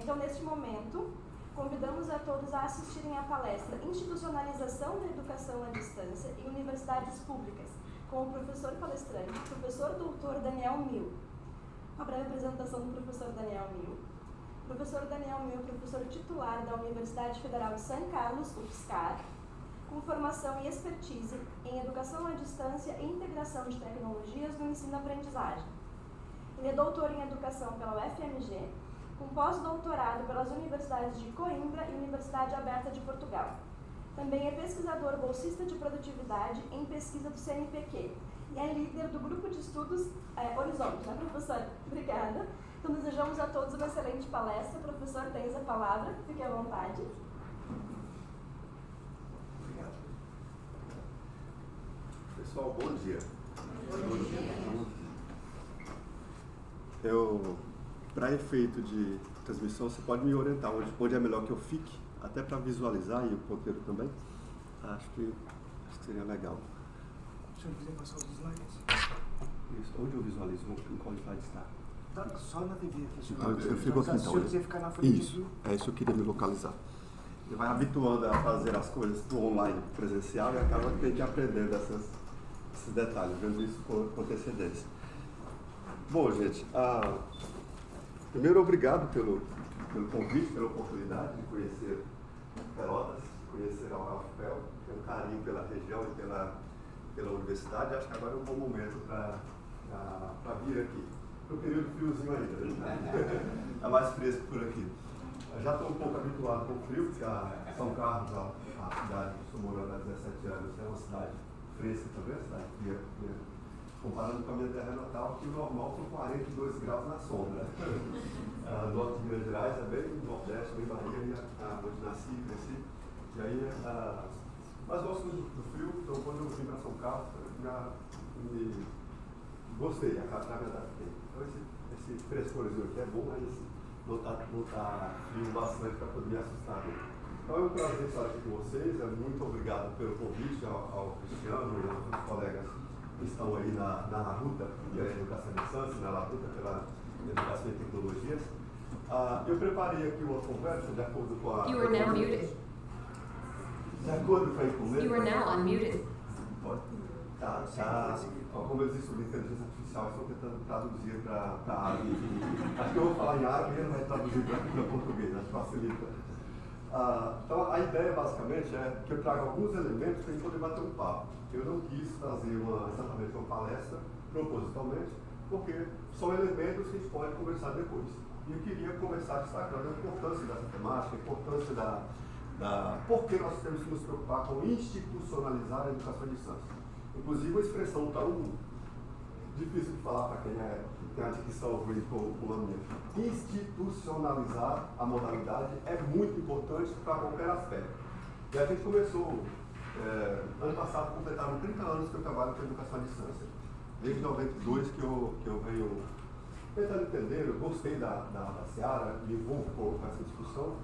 Então, neste momento, convidamos a todos a assistirem à palestra Institucionalização da Educação à Distância em Universidades Públicas, com o professor palestrante, professor doutor Daniel Mil. Uma breve apresentação do professor Daniel Mil. O professor Daniel Mil é professor titular da Universidade Federal de São Carlos, UFSCar, com formação e expertise em educação à distância e integração de tecnologias no ensino-aprendizagem. Ele é doutor em educação pela UFMG, com pós-doutorado pelas universidades de Coimbra e Universidade Aberta de Portugal. Também é pesquisador bolsista de produtividade em pesquisa do CNPq e é líder do grupo de estudos Horizonte, né, professor? Obrigada. Então, desejamos a todos uma excelente palestra. Professor, tens a palavra, fique à vontade. Obrigado. Pessoal, bom dia. Bom dia. Para efeito de transmissão, você pode me orientar onde é melhor que eu fique, até para visualizar e o ponteiro também. Acho que seria legal. Se eu quiser passar os slides. Isso. Onde eu visualizo? Em qual slide está? Tá só na TV aqui. Eu fico aqui então. Se eu quiser ficar na frente. Isso. É isso que eu queria me localizar. Ele vai habituando a fazer as coisas para o online presencial e acaba tendo que aprender esses detalhes, vendo isso com antecedência. Bom, gente, primeiro, obrigado pelo convite, pela oportunidade de conhecer Pelotas, conhecer a UFPEL, ter um carinho pela região e pela universidade. Acho que agora é um bom momento para vir aqui. No período friozinho ainda, né? Está mais fresco por aqui. Eu já estou um pouco habituado com o frio, porque São Carlos, a cidade que estou morando há 17 anos, é uma cidade fresca também, uma cidade fria. Comparando com a minha terra natal, que o normal são 42 graus na sombra. Norte de Minas Gerais é bem nordeste, bem Bahia, onde nasci e cresci. E aí, mas gosto do frio, então quando eu vim para São Carlos, gostei, me adaptei. Então esse frescorzinho aqui é bom, mas não tá frio bastante para poder me assustar. Então é um prazer estar aqui com vocês, muito obrigado pelo convite ao Cristiano e aos outros colegas que estão aí na luta pela educação à distância, na luta pela educação e tecnologias. Eu preparei aqui uma conversa de acordo com a... You are now muted. De acordo com a encomenda... You are now unmuted. Como eu estudo inteligência artificial, estou tentando traduzir para árabe. Acho que eu vou falar em árabe e ele vai traduzir para português, acho que facilita. Então, a ideia basicamente é que eu trago alguns elementos para a gente poder bater um papo. Eu não quis trazer exatamente uma palestra propositalmente, porque são elementos que a gente pode conversar depois. E eu queria começar destacando a importância dessa temática, a importância por que nós temos que nos preocupar com institucionalizar a educação à distância. Inclusive, a expressão tão difícil de falar para quem tem a dicção ruim com a minha. Institucionalizar a modalidade é muito importante para qualquer aspecto. E a gente começou, ano passado, completaram 30 anos que eu trabalho com educação à distância. Desde 92 que eu venho tentando entender, eu gostei da seara, me envolvo com essa discussão.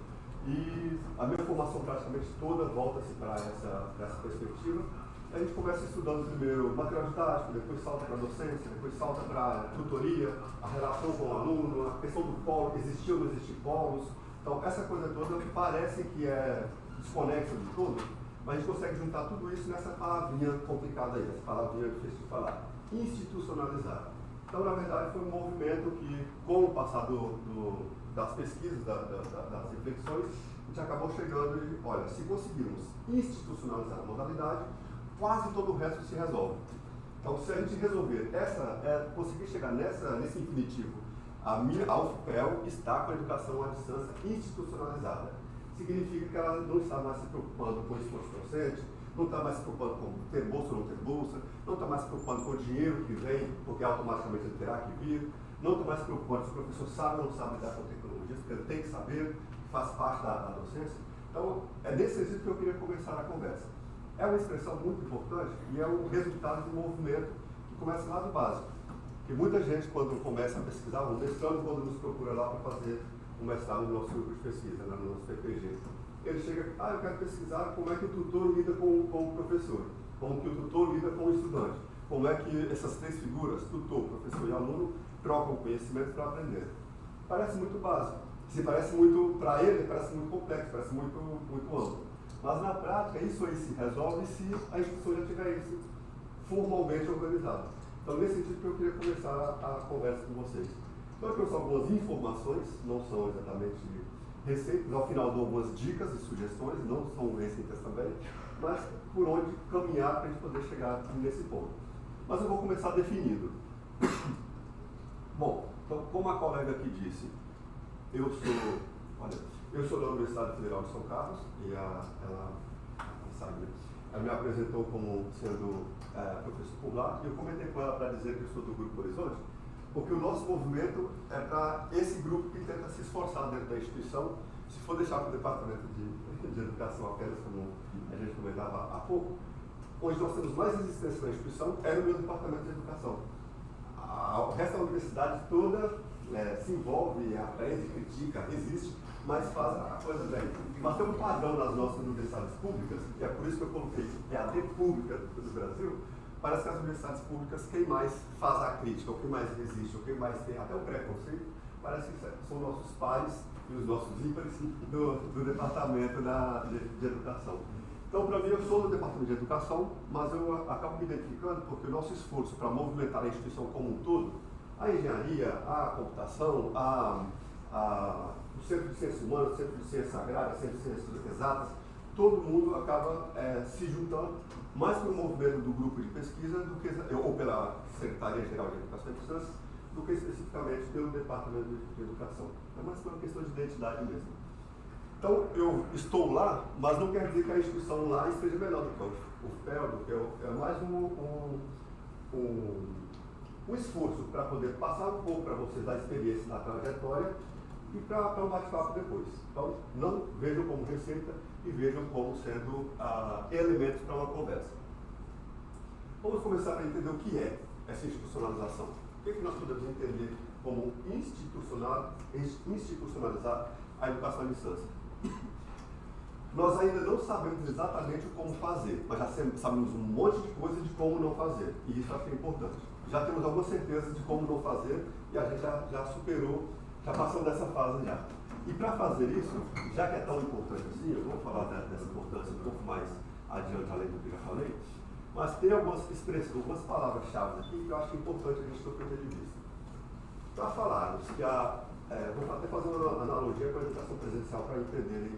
E a minha formação praticamente toda volta-se para essa perspectiva. A gente começa estudando primeiro material didático, depois salta para a docência, depois salta para a tutoria, a relação com o aluno, a questão do polo, existir ou não existir polos. Então, essa coisa toda parece que é desconexa de tudo, mas a gente consegue juntar tudo isso nessa palavrinha complicada aí, essa palavrinha difícil de falar. Institucionalizar. Então, na verdade, foi um movimento que, com o passar das pesquisas, das reflexões, a gente acabou chegando e, olha, se conseguirmos institucionalizar a modalidade, quase todo o resto se resolve. Então, se a gente resolver conseguir chegar nesse infinitivo, a UFPEL está com a educação à distância institucionalizada. Significa que ela não está mais se preocupando com o esforço docente, não está mais se preocupando com ter bolsa ou não ter bolsa, não está mais se preocupando com o dinheiro que vem, porque automaticamente ele terá que vir, não está mais se preocupando se o professor sabe ou não sabe lidar com tecnologias, porque ele tem que saber, faz parte da docência. Então, é nesse sentido que eu queria começar a conversa. É uma expressão muito importante e é um resultado de um movimento que começa lá do básico. Porque muita gente, quando começa a pesquisar, um mestrando, quando nos procura lá para fazer um mestrado no nosso grupo de pesquisa, no nosso PPG, ele chega, eu quero pesquisar como é que o tutor lida com o professor, como que o tutor lida com o estudante, como é que essas três figuras, tutor, professor e aluno, trocam conhecimento para aprender. Parece muito básico. Se parece muito, para ele, parece muito complexo, parece muito amplo. Mas na prática, isso aí se resolve se a instituição já tiver isso formalmente organizado. Então, nesse sentido que eu queria começar a conversa com vocês. Então, eu trouxe algumas informações, não são exatamente receitas, ao final dou algumas dicas e sugestões, não são receitas também, mas por onde caminhar para a gente poder chegar nesse ponto. Mas eu vou começar definindo. Bom, então, como a colega aqui disse, eu sou da Universidade Federal de São Carlos e ela me apresentou como sendo professor por lá, e eu comentei com ela para dizer que eu sou do Grupo Horizonte, porque o nosso movimento é para esse grupo que tenta se esforçar dentro da instituição. Se for deixar para o Departamento de Educação apenas, como a gente comentava há pouco, onde nós temos mais resistência na instituição é no meu Departamento de Educação. O resto da universidade toda se envolve, aprende, critica, resiste, mas faz a coisa bem. Mas tem um padrão nas nossas universidades públicas, e é por isso que eu coloquei EAD pública do Brasil. Parece que as universidades públicas, quem mais faz a crítica, ou quem mais resiste, ou quem mais tem até o preconceito, parece que são nossos pares e os nossos ímpares do Departamento de Educação. Então, para mim, eu sou do Departamento de Educação, mas eu acabo me identificando porque o nosso esforço para movimentar a instituição como um todo, a engenharia, a computação, o Centro de Ciências Humanas, o Centro de Ciências Agrárias, o Centro de Ciências Exatas, todo mundo acaba se juntando mais pelo movimento do grupo de pesquisa do que, ou pela Secretaria-Geral de Educação e Ciências, do que especificamente pelo Departamento de Educação. É mais por uma questão de identidade mesmo. Então, eu estou lá, mas não quer dizer que a instituição lá esteja melhor do que o FEL, do que é mais um esforço para poder passar um pouco para vocês da experiência, da trajetória, e para um bate-papo depois. Então, não vejam como receita e vejam como sendo elementos para uma conversa. Vamos começar a entender o que é essa institucionalização. O que nós podemos entender como institucionalizar a educação à distância? Nós ainda não sabemos exatamente como fazer, mas já sabemos um monte de coisa de como não fazer, e isso acho que é importante. Já temos alguma certeza de como não fazer e a gente já superou, já passou dessa fase já. E para fazer isso, já que é tão importante assim, eu vou falar dessa importância um pouco mais adiante, além do que eu já falei, mas tem algumas expressões, algumas palavras-chave aqui que eu acho importante a gente não perder de vista. Para falarmos que vou até fazer uma analogia com a educação presencial para entenderem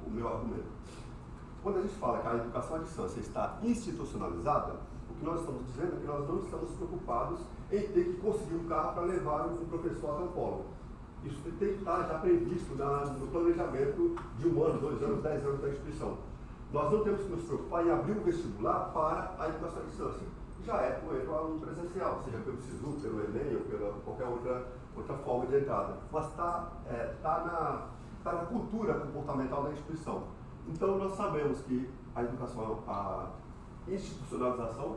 o meu argumento. Quando a gente fala que a educação à distância está institucionalizada, o que nós estamos dizendo é que nós não estamos preocupados em ter que conseguir um carro para levar um professor até o polo. Isso tem que estar já previsto no planejamento de 1 ano, 2 anos, 10 anos da instituição. Nós não temos que nos preocupar em abrir um vestibular para a educação à distância. Já é por exemplo, aluno presencial, seja pelo SISU, pelo Enem ou pela qualquer outra forma de entrada. Mas está na cultura comportamental da instituição. Então, nós sabemos que a institucionalização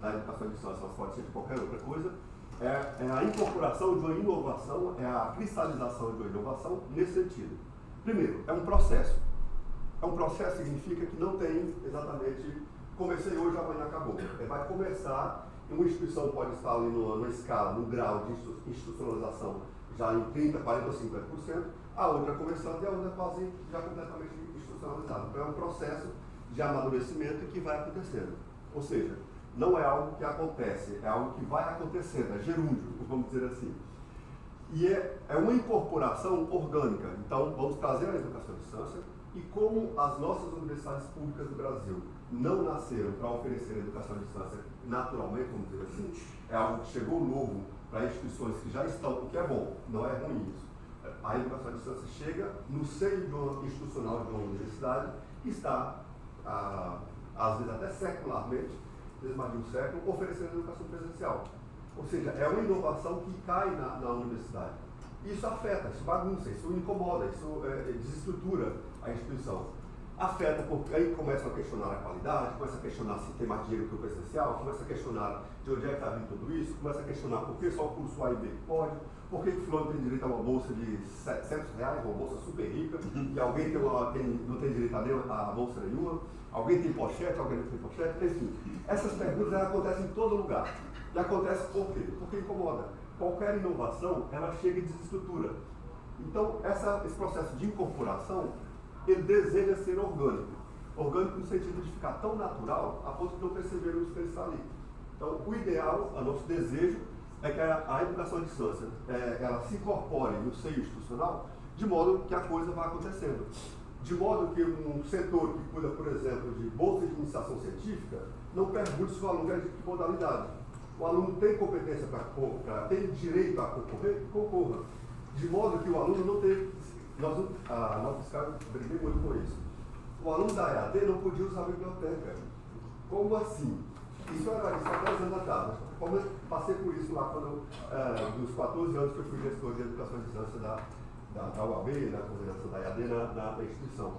da educação à distância, pode ser de qualquer outra coisa, é a incorporação de uma inovação, é a cristalização de uma inovação nesse sentido. Primeiro, é um processo. É um processo significa que não tem exatamente, comecei hoje, amanhã acabou. Vai começar, uma instituição pode estar ali numa escala, num grau de institucionalização já em 30%, 40% ou 50%, a outra começando e a outra quase já completamente institucionalizada. Então é um processo de amadurecimento que vai acontecendo. Ou seja, não é algo que acontece, é algo que vai acontecendo, é gerúndio, vamos dizer assim. E é uma incorporação orgânica. Então, vamos trazer a educação à distância, e como as nossas universidades públicas do Brasil não nasceram para oferecer educação à distância naturalmente, vamos dizer assim, é algo que chegou novo para instituições que já estão, o que é bom, não é ruim isso. A educação à distância chega no seio de uma institucional de uma universidade que está, às vezes até secularmente, desde mais de um século, oferecendo educação presencial. Ou seja, é uma inovação que cai na universidade. Isso afeta, isso bagunça, isso incomoda, isso desestrutura a instituição. Afeta porque aí começam a questionar a qualidade, começa a questionar se tem mais dinheiro que o presencial, começa a questionar de onde é que está vindo tudo isso, começa a questionar por que só o curso A e B pode, por que o fulano tem direito a uma bolsa de R$700, uma bolsa super rica, e alguém não tem direito a bolsa nenhuma, alguém tem pochete, alguém não tem pochete, enfim. Essas perguntas acontecem em todo lugar. E acontece por quê? Porque incomoda. Qualquer inovação, ela chega e desestrutura. Então, esse processo de incorporação, ele deseja ser orgânico. Orgânico no sentido de ficar tão natural a ponto de não percebermos que ele está ali. Então, o ideal, o nosso desejo, é que a educação à distância ela se incorpore no seio institucional de modo que a coisa vá acontecendo. De modo que um setor que cuida, por exemplo, de bolsa de iniciação científica, não pergunte se o aluno é de que modalidade. O aluno tem competência tem direito a concorrer, concorra. De modo que o aluno não tem. A nossa fiscal briguei muito com isso. O aluno da EAD não podia usar a biblioteca. Como assim? Isso era 10 anos atrás. Como eu passei por isso lá dos 14 anos que eu fui gestor de educação à distância da UAB, na coordenação da EAD na instituição.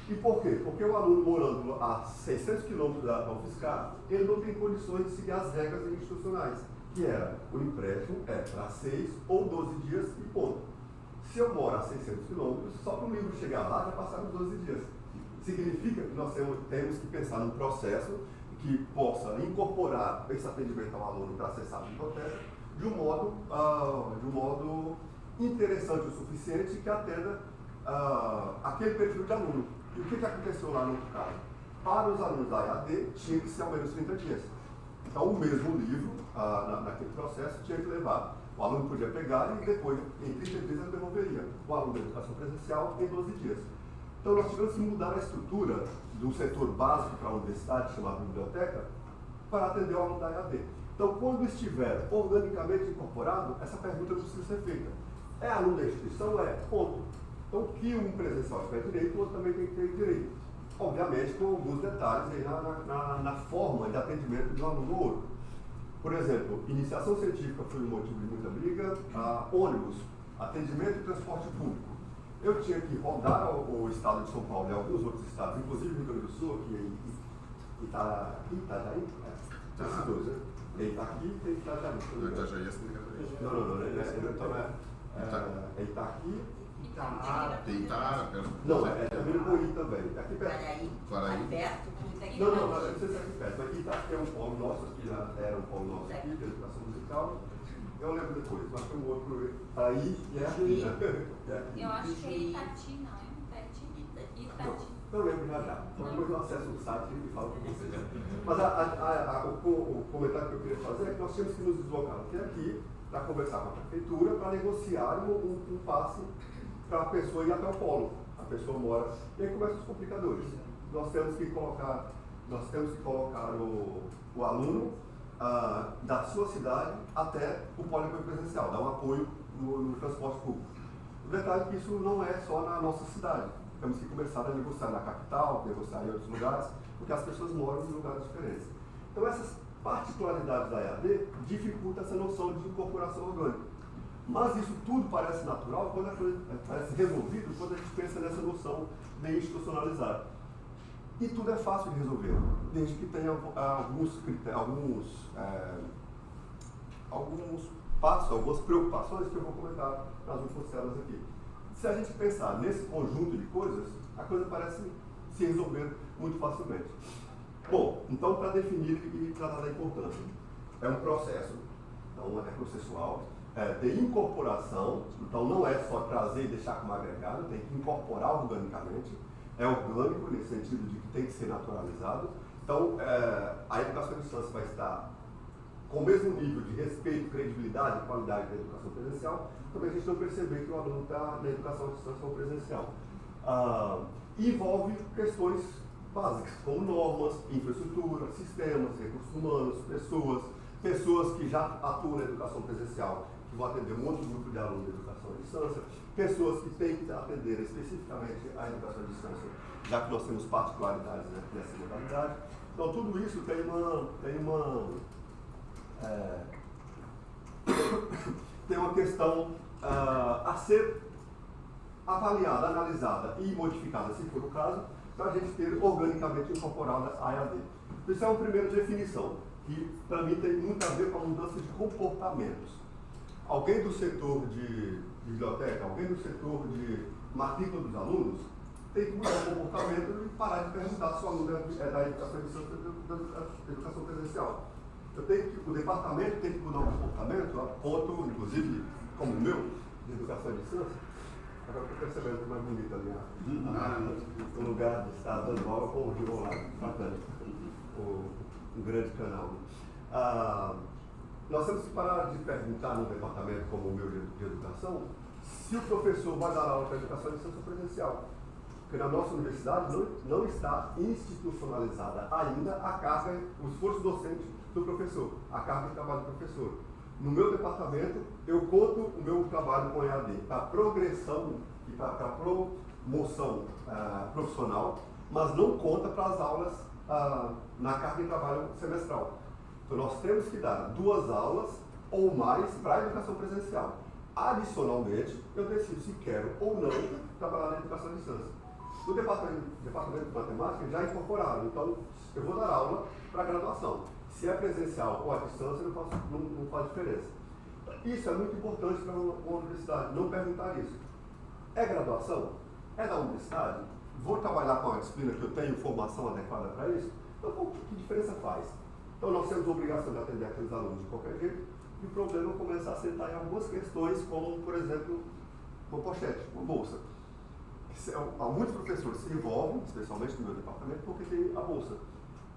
E por quê? Porque o aluno morando a 600 quilômetros da UFSCar, ele não tem condições de seguir as regras institucionais, que era o empréstimo para 6 ou 12 dias e ponto. Se eu moro a 600 quilômetros, só para o livro chegar lá já passaram os 12 dias. Significa que nós temos que pensar num processo que possa incorporar esse atendimento ao aluno para acessar a biblioteca de um modo interessante o suficiente que atenda aquele perfil de aluno. E o que aconteceu lá no outro caso? Para os alunos da EAD, tinha que ser ao menos 30 dias. Então, o mesmo livro, naquele processo, tinha que levar. O aluno podia pegar e depois, em 30 dias, ele devolveria. O aluno da educação presencial, em 12 dias. Então, nós tivemos que mudar a estrutura do setor básico para a universidade, chamado biblioteca, para atender o aluno da EAD. Então, quando estiver organicamente incorporado, essa pergunta precisa ser feita. É aluno da instituição? É. Ponto. Então, o que um presencial tiver direito, o outro também tem que ter direito. Obviamente, com alguns detalhes aí na forma de atendimento de um aluno ou outro. Por exemplo, iniciação científica foi um motivo de muita briga, ônibus, atendimento e transporte público. Eu tinha que rodar o estado de São Paulo e alguns outros estados, inclusive Rio Grande do Sul, aqui em Itajaí, esses dois, né? Tem Itaqui e tem Itajaí. Itajaí é Não, é Itaqui. Tem Itara, perto. Não, é Mirupoí também. Aqui perto. Claraí. Perto. Não, não sei se é aqui perto. Aqui Itaqui é um polo nosso, que já era um polo nosso aqui, de educação musical. Eu lembro depois, mas foi um outro aí e é aqui. Eu acho que é Itati, não é? Itati. Eu lembro já. Depois eu acesso o site e falo com vocês. Mas o comentário que eu queria fazer é que nós tínhamos que nos deslocar até aqui para conversar com a prefeitura, para negociar um passe para a pessoa ir até o polo. A pessoa mora. E aí começam os complicadores. Nós temos que colocar o aluno da sua cidade até o polo presencial, dar um apoio no transporte público. O detalhe é que isso não é só na nossa cidade. Temos que começar a negociar na capital, negociar em outros lugares, porque as pessoas moram em lugares diferentes. Então, essas particularidades da EAD dificultam essa noção de incorporação orgânica. Mas isso tudo parece natural, quando a coisa parece resolvido, quando a gente pensa nessa noção de institucionalizar. E tudo é fácil de resolver, desde que tenha alguns passos, algumas preocupações que eu vou comentar nas últimas células aqui. Se a gente pensar nesse conjunto de coisas, a coisa parece se resolver muito facilmente. Bom, então para definir e tratar da importância, é um processo, então é processual, de incorporação, então não é só trazer e deixar como agregado, tem que incorporar organicamente, é orgânico nesse sentido de que tem que ser naturalizado. Então a educação à distância vai estar com o mesmo nível de respeito, credibilidade e qualidade da educação presencial, também a gente não perceber que o aluno está na educação à distância ou presencial. Envolve questões básicas, como normas, infraestrutura, sistemas, recursos humanos, pessoas que já atuam na educação presencial, que vão atender um outro grupo de alunos de educação à distância, pessoas que têm que atender especificamente a educação à distância, já que nós temos particularidades nessa modalidade. Então, tudo isso tem uma questão a ser avaliada, analisada e modificada, se for o caso, para a gente ter organicamente incorporada a EAD. Isso é uma primeira definição, que para mim tem muito a ver com a mudança de comportamentos. Alguém do setor de biblioteca, alguém do setor de matrícula dos alunos, tem que mudar o comportamento e parar de perguntar se o aluno é da educação da educação presencial. O departamento tem que mudar o comportamento, a ponto, inclusive, como o meu, de educação à distância, estou percebendo mais bonito ali, o lugar de estar dando aula com o Rio lá, bacana, um grande canal. Nós temos que parar de perguntar no departamento como o meu de educação se o professor vai dar aula para educação de distância presencial. Porque na nossa universidade não está institucionalizada ainda a carga, o esforço docente do professor, a carga de trabalho do professor. No meu departamento, eu conto o meu trabalho com EAD para progressão e para promoção profissional, mas não conta para as aulas na carga de trabalho semestral. Então, nós temos que dar 2 aulas ou mais para a educação presencial. Adicionalmente, eu decido se quero ou não trabalhar na educação à distância. No departamento de matemática já incorporaram, então eu vou dar aula para graduação. Se é presencial ou à distância, não faz diferença. Isso é muito importante para uma universidade, não perguntar isso. É graduação? É da universidade? Vou trabalhar com a disciplina que eu tenho formação adequada para isso? Então, que diferença faz? Então, nós temos a obrigação de atender aqueles alunos de qualquer jeito, e o problema começa a sentar em algumas questões, como, por exemplo, uma pochete, uma bolsa. Muitos professores se envolvem, especialmente no meu departamento, porque tem a bolsa.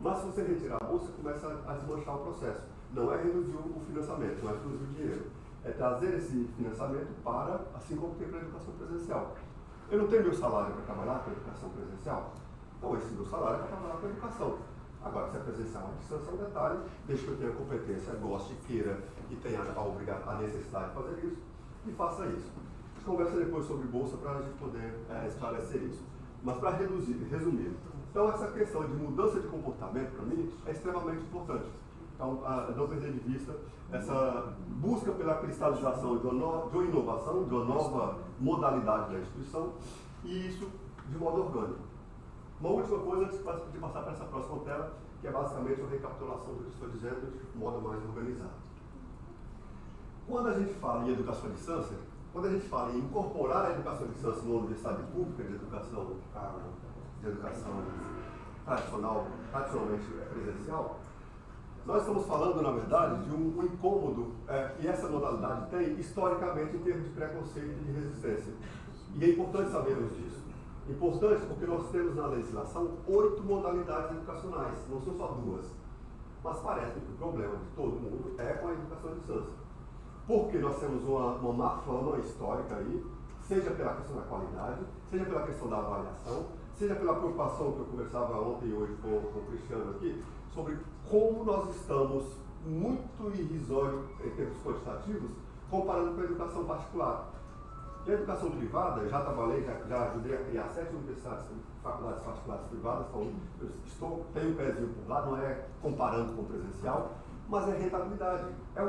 Mas se você retirar a bolsa, começa a desmanchar o processo. Não é reduzir o financiamento, não é reduzir o dinheiro. É trazer esse financiamento para, assim como tem para a educação presencial. Eu não tenho meu salário para trabalhar com a educação presencial? Então, esse meu salário é para trabalhar com a educação. Agora, se é presencial, a distância é um detalhe, desde que eu tenha competência, goste, queira e tenha a necessidade de fazer isso, e faça isso. A gente conversa depois sobre bolsa para a gente poder esclarecer isso. Mas para resumir, então essa questão de mudança de comportamento, para mim, é extremamente importante. Então, não perder de vista essa busca pela cristalização de uma inovação, de uma nova modalidade da instituição, e isso de modo orgânico. Uma última coisa antes de passar para essa próxima tela, que é basicamente uma recapitulação do que estou dizendo de modo mais organizado. Quando a gente fala em educação à distância, quando a gente fala em incorporar a educação à distância numa universidade pública de educação tradicionalmente presencial, nós estamos falando, na verdade, de um incômodo que essa modalidade tem historicamente em termos de preconceito e de resistência. E é importante sabermos disso. Importante porque nós temos na legislação 8 modalidades educacionais, não são só 2. Mas parece que o problema de todo mundo é com a educação à distância. Porque nós temos uma má fama histórica aí, seja pela questão da qualidade, seja pela questão da avaliação, seja pela preocupação que eu conversava ontem e hoje com o Cristiano aqui, sobre como nós estamos muito irrisório em termos quantitativos, comparando com a educação particular. E a educação privada, eu já trabalhei, já ajudei a criar 7 universidades, faculdades particulares privadas, então tenho um pezinho por lá, não é comparando com o presencial, mas é rentabilidade, é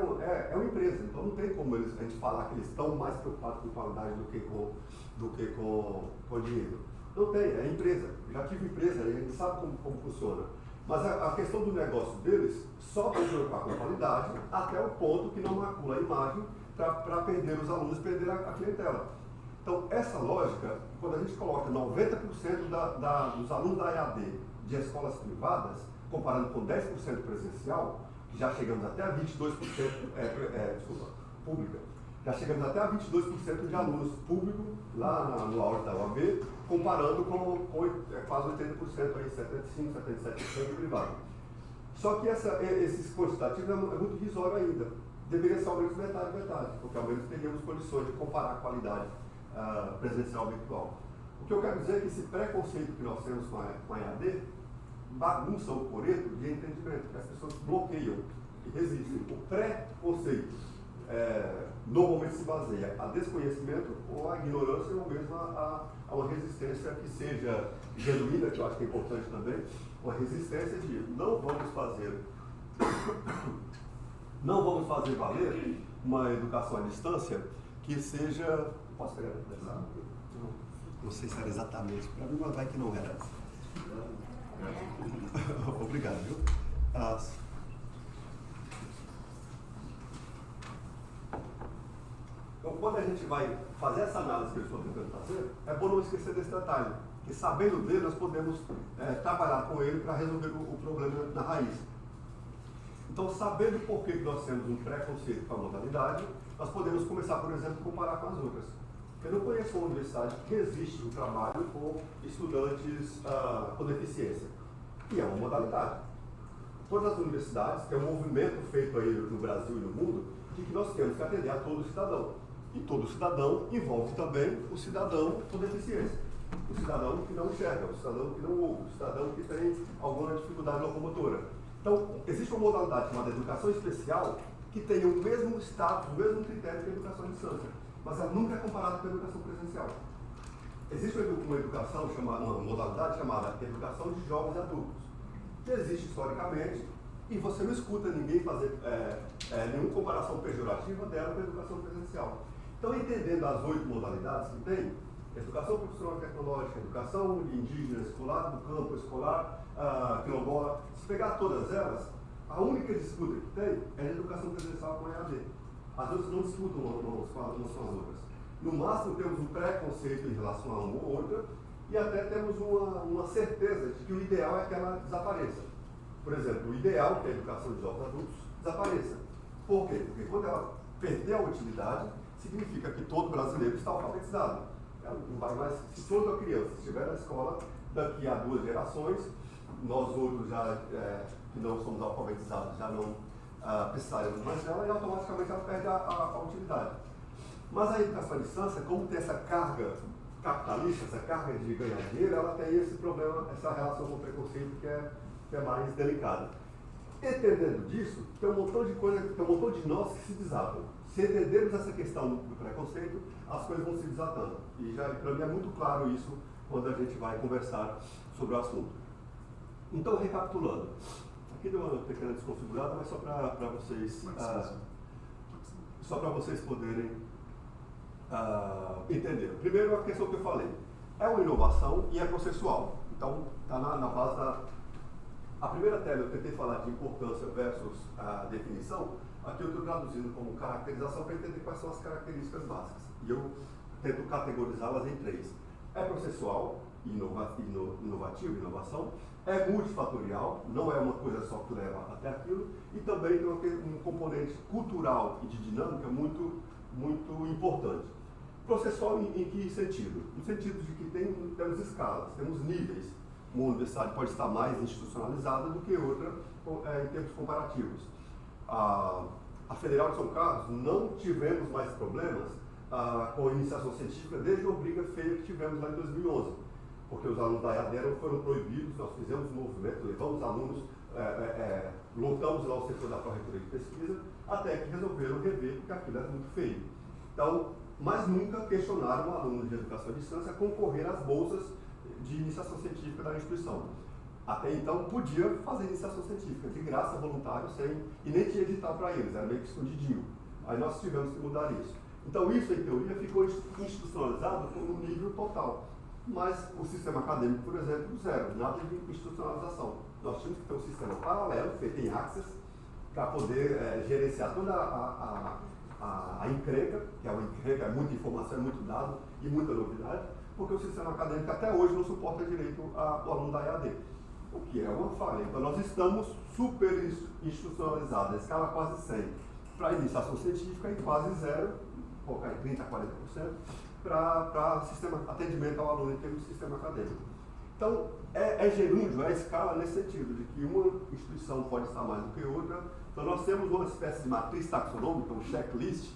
uma empresa, então não tem como a gente falar que eles estão mais preocupados com qualidade do que com dinheiro. Não tem, é empresa, já tive empresa, a gente sabe como funciona. Mas a questão do negócio deles só vai preocupar com a qualidade até o ponto que não macula a imagem para perder os alunos, perder a clientela. Então, essa lógica, quando a gente coloca 90% dos alunos da EAD de escolas privadas, comparando com 10% presencial, que já chegamos até a 22% pública, já chegamos até a 22% de alunos públicos lá no auge da UAB, comparando com quase 80%, aí, 75%, 77% privado. Só que esses quantitativos é muito irrisório ainda. Deveria ser ao menos metade, porque ao menos teríamos condições de comparar a qualidade presencial e virtual. O que eu quero dizer é que esse preconceito que nós temos com a EAD bagunça o coreto de entendimento, que as pessoas bloqueiam e resistem. O preconceito normalmente se baseia a desconhecimento ou a ignorância ou mesmo a uma resistência que seja genuína, que eu acho que é importante também, uma resistência de não vamos fazer valer uma educação à distância que seja... Posso pegar essa? Não sei se era exatamente para mim, mas vai que não era. Obrigado, viu? Então, quando a gente vai fazer essa análise que eu estou tentando fazer, é bom não esquecer desse detalhe, que sabendo dele, nós podemos trabalhar com ele para resolver o problema na raiz. Então, sabendo por que nós temos um preconceito com a modalidade, nós podemos começar, por exemplo, a comparar com as outras. Eu não conheço uma universidade que resiste um trabalho com estudantes com deficiência, que é uma modalidade. Todas as universidades têm um movimento feito aí no Brasil e no mundo de que nós temos que atender a todo cidadão. E todo cidadão envolve também o cidadão com deficiência. O cidadão que não enxerga, o cidadão que não ouve, o cidadão que tem alguma dificuldade locomotora. Então, existe uma modalidade chamada educação especial que tem o mesmo status, o mesmo critério que a educação à distância, mas ela nunca é comparada com a educação presencial. Existe uma educação, uma modalidade chamada educação de jovens adultos, que existe historicamente, e você não escuta ninguém fazer nenhuma comparação pejorativa dela com a educação presencial. Então, entendendo as 8 modalidades que tem, educação profissional e tecnológica, educação indígena, escolar do campo, escolar quilombola, se pegar todas elas, a única disputa que tem é a educação presencial com a EAD. As outras não disputam umas com as outras. No máximo, temos um preconceito em relação a uma ou outra, e até temos uma certeza de que o ideal é que ela desapareça. Por exemplo, o ideal é que a educação de jovens adultos desapareça. Por quê? Porque quando ela perder a utilidade, significa que todo brasileiro está alfabetizado. Ela não vai mais, se toda criança estiver na escola, daqui a 2 gerações, nós outros já, que não somos alfabetizados, já não precisaremos mais dela, e automaticamente ela perde a utilidade. Mas a educação à distância, como tem essa carga capitalista, essa carga de ganhar dinheiro, ela tem esse problema, essa relação com o preconceito que é mais delicada. Entendendo disso, tem um montão de coisas, tem um montão de nós que se desatam. Se entendermos essa questão do preconceito, as coisas vão se desatando. E já para mim é muito claro isso quando a gente vai conversar sobre o assunto. Então, recapitulando, aqui deu uma pequena desconfigurada, mas só para vocês poderem entender. Primeiro, a questão que eu falei, é uma inovação e é processual. Então, está na base da... A primeira tela eu tentei falar de importância versus a definição, aqui eu estou traduzindo como caracterização para entender quais são as características básicas. E eu tento categorizá-las em 3. É processual, inovativo, inovação, é multifatorial, não é uma coisa só que leva até aquilo, e também tem um componente cultural e de dinâmica muito, muito importante. Processual em que sentido? No sentido de que temos escalas, temos níveis. Uma universidade pode estar mais institucionalizada do que outra em termos comparativos. A Federal de São Carlos não tivemos mais problemas com a iniciação científica desde uma briga feia que tivemos lá em 2011, porque os alunos da EAD foram proibidos, nós fizemos um movimento, levamos alunos, lotamos lá o setor da Pró-Reitoria de Pesquisa, até que resolveram rever, porque aquilo era muito feio. Então, mas nunca questionaram o aluno de educação à distância concorrer às bolsas de iniciação científica da instituição. Até então, podia fazer iniciação científica, de graça, voluntário, e nem tinha edital para eles, era meio que escondidinho. Aí nós tivemos que mudar isso. Então, isso, em teoria, ficou institucionalizado no nível total. Mas o sistema acadêmico, por exemplo, zero, nada de institucionalização. Nós tínhamos que ter um sistema paralelo, feito em Access, para poder gerenciar toda a encrenca, que é uma encrenca, é muita informação, é muito dado e muita novidade, porque o sistema acadêmico até hoje não suporta direito o aluno da EAD, o que é uma falha. Então nós estamos super institucionalizados, a escala quase 100 para iniciação científica e quase zero, colocar em 30% a 40%, para atendimento ao aluno em termos de sistema acadêmico. Então, é gerúndio, é escala nesse sentido, de que uma instituição pode estar mais do que outra. Então nós temos uma espécie de matriz taxonômica, um checklist,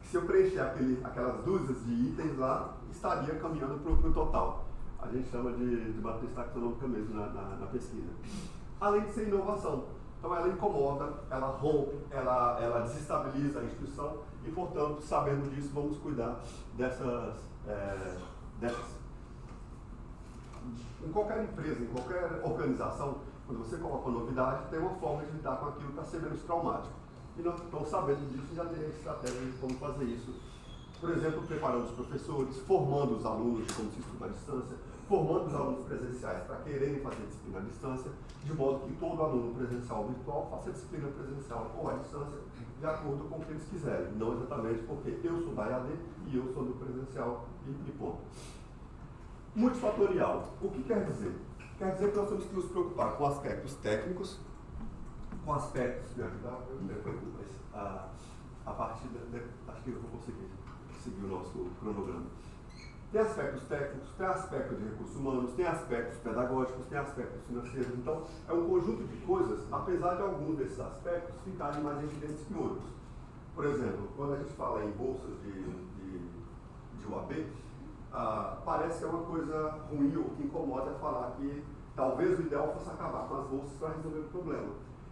que se eu preencher aquelas dúzias de itens lá, estaria caminhando para o total. A gente chama de matriz taxonômica mesmo na pesquisa. Além de ser inovação. Então ela incomoda, ela rompe, ela desestabiliza a instituição e, portanto, sabendo disso, vamos cuidar dessas... Em qualquer empresa, em qualquer organização, quando você coloca uma novidade, tem uma forma de lidar com aquilo para ser menos traumático. E nós estamos sabendo disso, já tem estratégia de como fazer isso. Por exemplo, preparando os professores, formando os alunos de como se estuda à distância, formando os alunos presenciais para quererem fazer disciplina à distância, de modo que todo aluno presencial ou virtual faça disciplina presencial ou à distância, de acordo com o que eles quiserem. Não exatamente porque eu sou da EAD e eu sou do presencial e ponto. Multifatorial. O que quer dizer? Quer dizer que nós temos que nos preocupar com aspectos técnicos, com aspectos... Me ajudar? A partir acho que eu vou conseguir. seguir o nosso cronograma. Tem aspectos técnicos, tem aspectos de recursos humanos, tem aspectos pedagógicos, tem aspectos financeiros. Então, é um conjunto de coisas, apesar de alguns desses aspectos ficarem mais evidentes que outros. Por exemplo, quando a gente fala em bolsas de UAB, parece que é uma coisa ruim ou que incomoda falar que talvez o ideal fosse acabar com as bolsas para resolver o problema.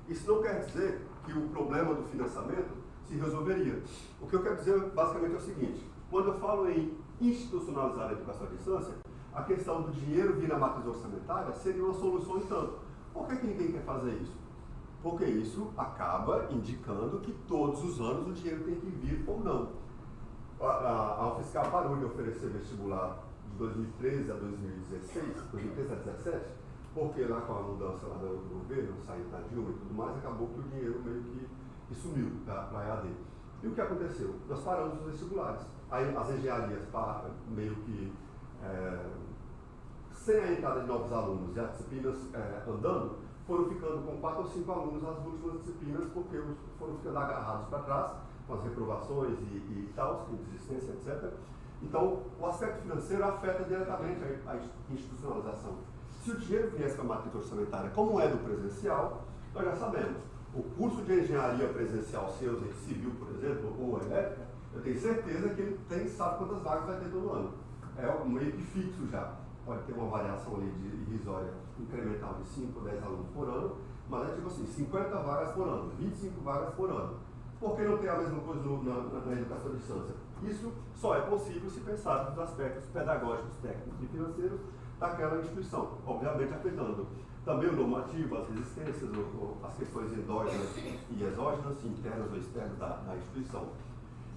Isso não quer dizer que o problema do financiamento se resolveria. O que eu quero dizer basicamente é o seguinte: quando eu falo em institucionalizar a educação à distância, a questão do dinheiro vir na matriz orçamentária seria uma solução em tanto. Por que ninguém quer fazer isso? Porque isso acaba indicando que todos os anos o dinheiro tem que vir ou não. A UFSCar parou de oferecer vestibular de 2013 a 2016, 2013 a 2017, porque lá com a mudança lá do governo, saída da Dilma e tudo mais, acabou que o dinheiro meio que sumiu para a EAD. E o que aconteceu? Nós paramos os vestibulares. Aí as engenharias meio que sem a entrada de novos alunos e as disciplinas andando, foram ficando com 4 ou 5 alunos nas últimas disciplinas, porque foram ficando agarrados para trás, com as reprovações e tal, com desistência, etc. Então, o aspecto financeiro afeta diretamente a institucionalização. Se o dinheiro viesse para a matriz orçamentária, como é do presencial, nós já sabemos. O curso de engenharia presencial seu, em civil, por exemplo, ou elétrica, eu tenho certeza que ele sabe quantas vagas vai ter todo ano. É meio que fixo já. Pode ter uma variação ali de irrisória incremental de 5 ou 10 alunos por ano, mas é tipo assim, 50 vagas por ano, 25 vagas por ano. Por que não tem a mesma coisa na educação à distância? Isso só é possível se pensar nos aspectos pedagógicos, técnicos e financeiros daquela instituição, obviamente afetando também o normativo, as resistências, as questões endógenas e exógenas, internas ou externas da instituição.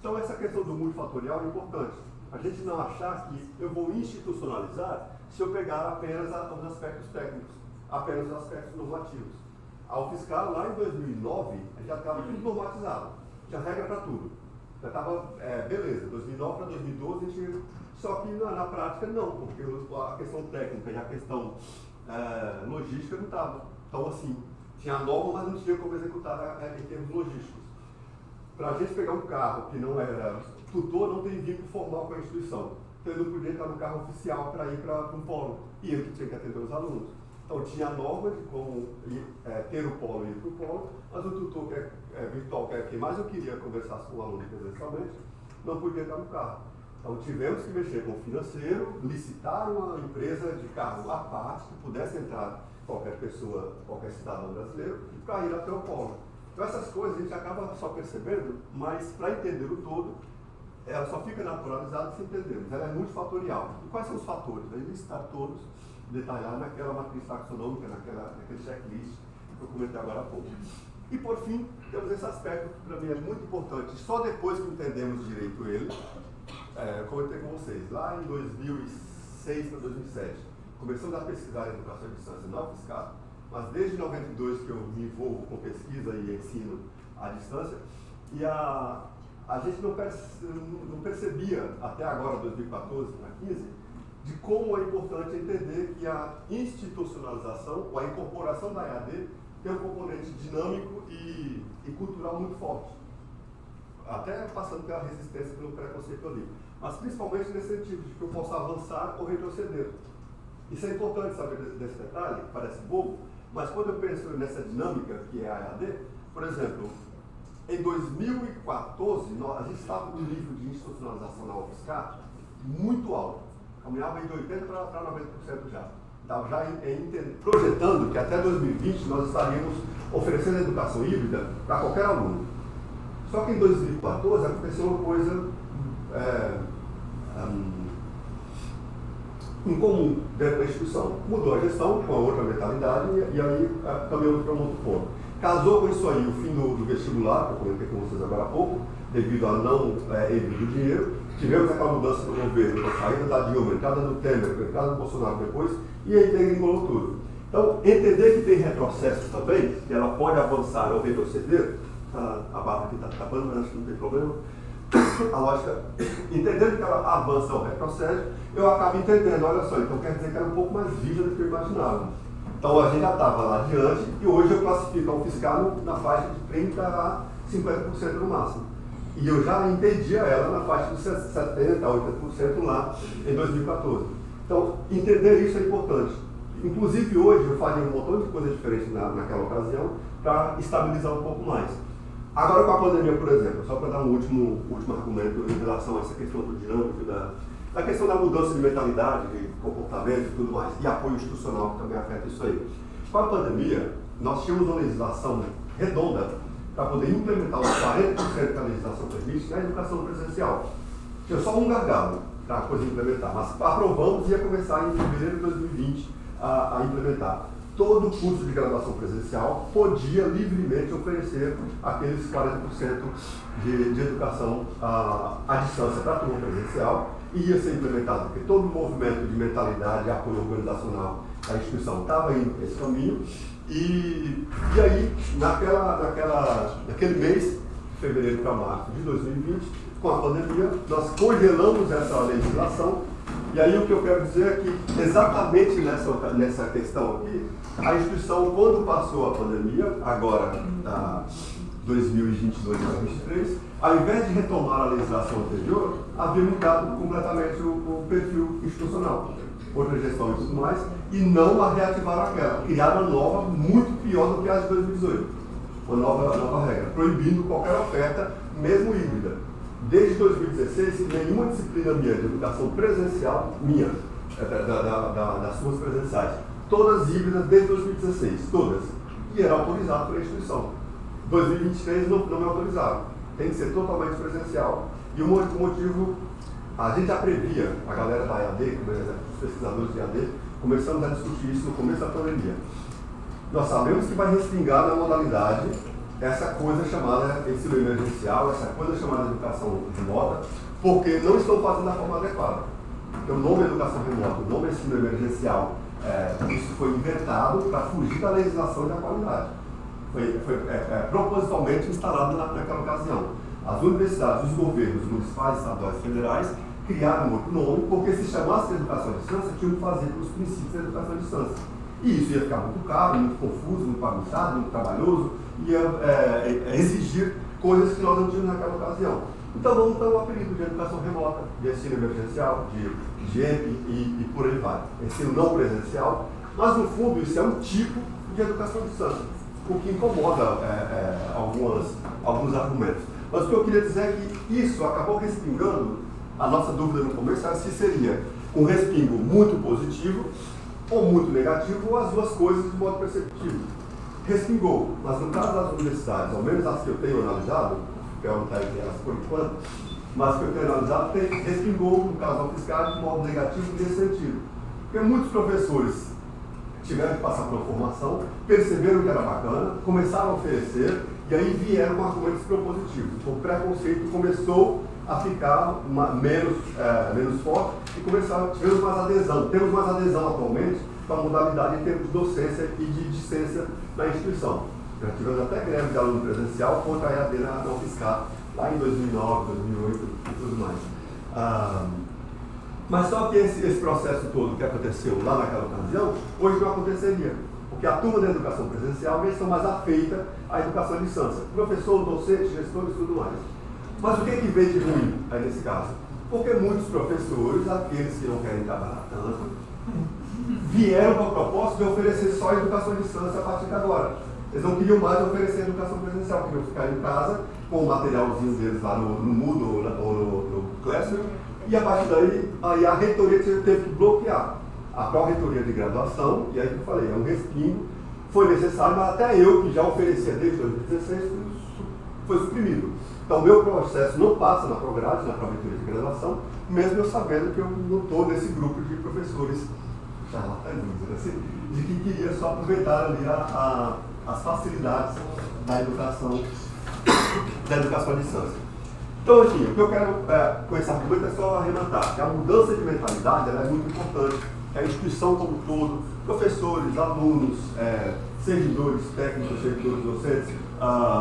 Então essa questão do multifatorial é importante. A gente não achar que eu vou institucionalizar se eu pegar apenas os aspectos técnicos, apenas os aspectos normativos. A UFSCar, lá em 2009, já estava tudo normatizado, tinha regra para tudo. Já estava, beleza, 2009 para 2012, a gente, só que na prática não, porque a questão técnica e a questão logística não estava. Então assim, tinha a norma, mas não tinha como executar em termos logísticos. Para a gente pegar um carro que não era tutor, não tem vínculo formal com a instituição. Então ele não podia entrar no carro oficial para ir para um polo. E ele que tinha que atender os alunos. Então tinha a norma de como ter o polo e ir para o polo, mas o tutor que é virtual, que é quem mais eu queria conversar com o aluno presencialmente, não podia entrar no carro. Então tivemos que mexer com o financeiro, licitar uma empresa de carro à parte, que pudesse entrar qualquer pessoa, qualquer cidadão brasileiro, para ir até o polo. Então essas coisas a gente acaba só percebendo, mas para entender o todo, ela só fica naturalizada se entendermos. Ela é multifatorial. E quais são os fatores? Aí listar todos, detalhar naquela matriz taxonômica, naquele checklist que eu comentei agora há pouco. E por fim, temos esse aspecto que para mim é muito importante. Só depois que entendemos direito ele, comentei com vocês, lá em 2006 para 2007, começamos a pesquisar a educação à distância na UFSCar, mas desde 92 que eu me envolvo com pesquisa e ensino à distância, e a gente não percebia, até agora, 2014 para 2015, de como é importante entender que a institucionalização, ou a incorporação da EAD, tem um componente dinâmico e cultural muito forte. Até passando pela resistência, pelo preconceito ali. Mas principalmente nesse sentido, de que eu possa avançar ou retroceder. Isso é importante saber desse detalhe, parece bobo, mas quando eu penso nessa dinâmica que é a EAD, por exemplo, em 2014, a gente estava com um nível de institucionalização na UFSCar muito alto. Caminhava de 80% para 90% já. Estava já projetando que até 2020 nós estaríamos oferecendo educação híbrida para qualquer aluno. Só que em 2014 aconteceu uma coisa incomum dentro da instituição. Mudou a gestão com a outra mentalidade e aí caminhamos para um outro ponto. Casou com isso aí o fim do vestibular, que eu comentei com vocês agora há pouco, devido a não envio do dinheiro. Tivemos aquela mudança do governo, a saída da Dilma, a entrada do Temer, a entrada do Bolsonaro depois, e aí degringolou tudo. Então, entender que tem retrocessos também, que ela pode avançar ou retroceder, a barra aqui está acabando, mas acho que não tem problema. A lógica, entendendo que ela avança ou retrocede, eu acabo entendendo, olha só, então quer dizer que era um pouco mais rígida do que eu imaginava. Então a gente já estava lá adiante e hoje eu classifico a UFSCar na faixa de 30% a 50% no máximo. E eu já impedia ela na faixa de 70%, 80% lá em 2014. Então, entender isso é importante. Inclusive, hoje, eu faria um montão de coisas diferentes naquela ocasião para estabilizar um pouco mais. Agora, com a pandemia, por exemplo, só para dar um último argumento em relação a essa questão do dinâmico, da questão da mudança de mentalidade, de comportamento e tudo mais, e apoio institucional que também afeta isso aí. Com a pandemia, nós tínhamos uma legislação redonda para poder implementar os 40% da legislação prevista na educação presencial. Tinha só um gargalo para a coisa implementar, mas aprovamos e ia começar em fevereiro de 2020 a implementar. Todo o curso de graduação presencial podia livremente oferecer aqueles 40% de educação à distância para a turma presencial, e ia ser implementado, porque todo o movimento de mentalidade e apoio organizacional da instituição estava indo para esse caminho. E aí, naquele mês, fevereiro para março de 2020, com a pandemia, nós congelamos essa legislação. E aí o que eu quero dizer é que, exatamente nessa questão aqui, a instituição, quando passou a pandemia, agora 2022 e 2023, ao invés de retomar a legislação anterior, havia mudado completamente o perfil institucional, outra gestão e tudo mais, e não a reativaram aquela. Criaram uma nova, muito pior do que a de 2018. Uma nova regra, proibindo qualquer oferta, mesmo híbrida. Desde 2016, nenhuma disciplina minha de educação presencial, das suas presenciais, todas híbridas desde 2016, todas. E era autorizado pela instituição. 2023 não me autorizaram. Tem que ser totalmente presencial. E o motivo, a gente já previa, a galera da EAD, os pesquisadores de EAD, começamos a discutir isso no começo da pandemia. Nós sabemos que vai respingar na modalidade essa coisa chamada ensino emergencial, essa coisa chamada educação remota, porque não estão fazendo da forma adequada. Porque o nome educação remota, o nome ensino emergencial, isso foi inventado para fugir da legislação e da qualidade. Foi propositalmente instalado naquela ocasião. As universidades, os governos municipais, estaduais e federais criaram um outro nome, porque se chamasse de educação à distância, tinham que fazer pelos princípios da educação à distância. E isso ia ficar muito caro, muito confuso, muito bagunçado, muito trabalhoso, ia exigir coisas que nós não tínhamos naquela ocasião. Então vamos dar um apelido de educação remota, de ensino emergencial, de EMP e por aí vai. Ensino não presencial, mas no fundo isso é um tipo de educação à distância, o que incomoda alguns argumentos. Mas o que eu queria dizer é que isso acabou respingando, a nossa dúvida no começo era se seria um respingo muito positivo ou muito negativo, ou as duas coisas de modo perceptível. Respingou, mas no caso das universidades, ao menos as que eu tenho analisado, que eu não está entre elas por enquanto, mas que eu tenho analisado, respingou no caso da fiscal de modo negativo nesse sentido. Porque muitos professores tiveram que passar por uma formação, perceberam que era bacana, começaram a oferecer, e aí vieram com argumentos propositivos. O preconceito começou a ficar menos forte e tivemos mais adesão. Temos mais adesão atualmente para a modalidade em termos de docência e de discência na instituição. Já tivemos até greve de aluno presencial contra a EAD na UFSCar, lá em 2009, 2008 e tudo mais. Mas só que esse processo todo que aconteceu lá naquela ocasião, hoje não aconteceria. Porque a turma da educação presencial eles são mais afeita à educação à distância. Professor, docente, gestores e tudo mais. Mas o que veio de ruim aí nesse caso? Porque muitos professores, aqueles que não querem trabalhar tanto, vieram com a proposta de oferecer só educação à distância a partir de agora. Eles não queriam mais oferecer educação presencial, queriam ficar em casa com o materialzinho deles lá no Moodle ou no Classroom, e a partir daí a reitoria teve que bloquear a pró-reitoria de graduação, e aí que eu falei, é um respingo, foi necessário, mas até eu, que já oferecia desde 2016, foi suprimido. Então, o meu processo não passa na pró-grade, na pró-reitoria de graduação, mesmo eu sabendo que eu não estou nesse grupo de professores charlatanistas, assim, de que queria só aproveitar ali as facilidades da educação à distância. Então, assim, o que eu quero com esse argumento é só arrematar, que a mudança de mentalidade ela é muito importante, a instituição como um todo, professores, alunos, servidores técnicos, servidores docentes,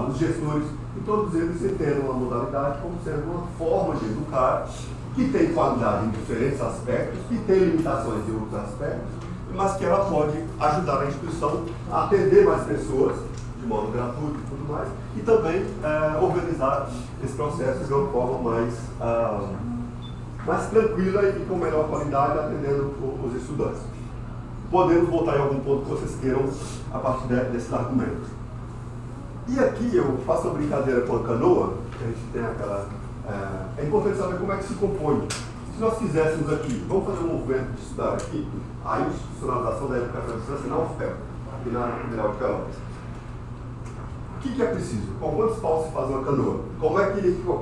os gestores, e todos eles entendam a modalidade como sendo uma forma de educar que tem qualidade em diferentes aspectos, que tem limitações em outros aspectos, mas que ela pode ajudar a instituição a atender mais pessoas de modo gratuito e tudo mais, e também organizar esse processo de uma forma mais tranquila e com melhor qualidade, atendendo os estudantes. Podemos voltar em algum ponto que vocês queiram a partir desses argumentos. E aqui eu faço uma brincadeira com a canoa, que a gente tem aquela... É importante saber como é que se compõe. Se nós fizéssemos aqui, vamos fazer um movimento de estudar aqui, a institucionalização da educação à distância na UFPEL, aqui na Federal de Pelotas. O que é preciso? Com quantos paus se faz uma canoa?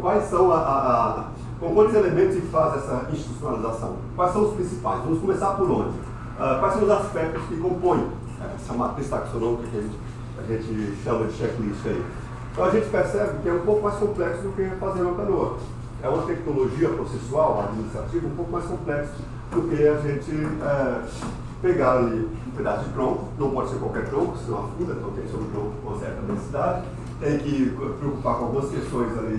Quais são com quantos elementos se faz essa institucionalização? Quais são os principais? Vamos começar por onde? Quais são os aspectos que compõem essa matriz taxonômica que a gente chama de checklist aí? Então a gente percebe que é um pouco mais complexo do que fazer uma canoa. É uma tecnologia processual, administrativa, um pouco mais complexo do que a gente pegar ali um pedaço de tronco, não pode ser qualquer tronco, senão afunda, então tem que ser um tronco com certa densidade, tem que preocupar com algumas questões ali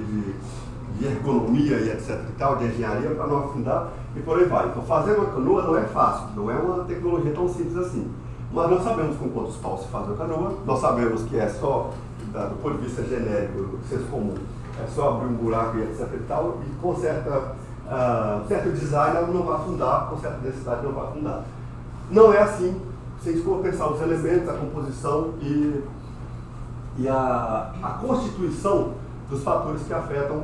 de ergonomia e etc e tal, de engenharia para não afundar e por aí vai. Então fazer uma canoa não é fácil, não é uma tecnologia tão simples assim. Mas nós sabemos com quantos paus se faz uma canoa, nós sabemos que é só, do ponto de vista genérico, do senso comum, é só abrir um buraco e etc e tal, e com certo design ela não vai afundar, com certa densidade não vai afundar. Não é assim, se a gente for pensar os elementos, a composição e a constituição dos fatores que afetam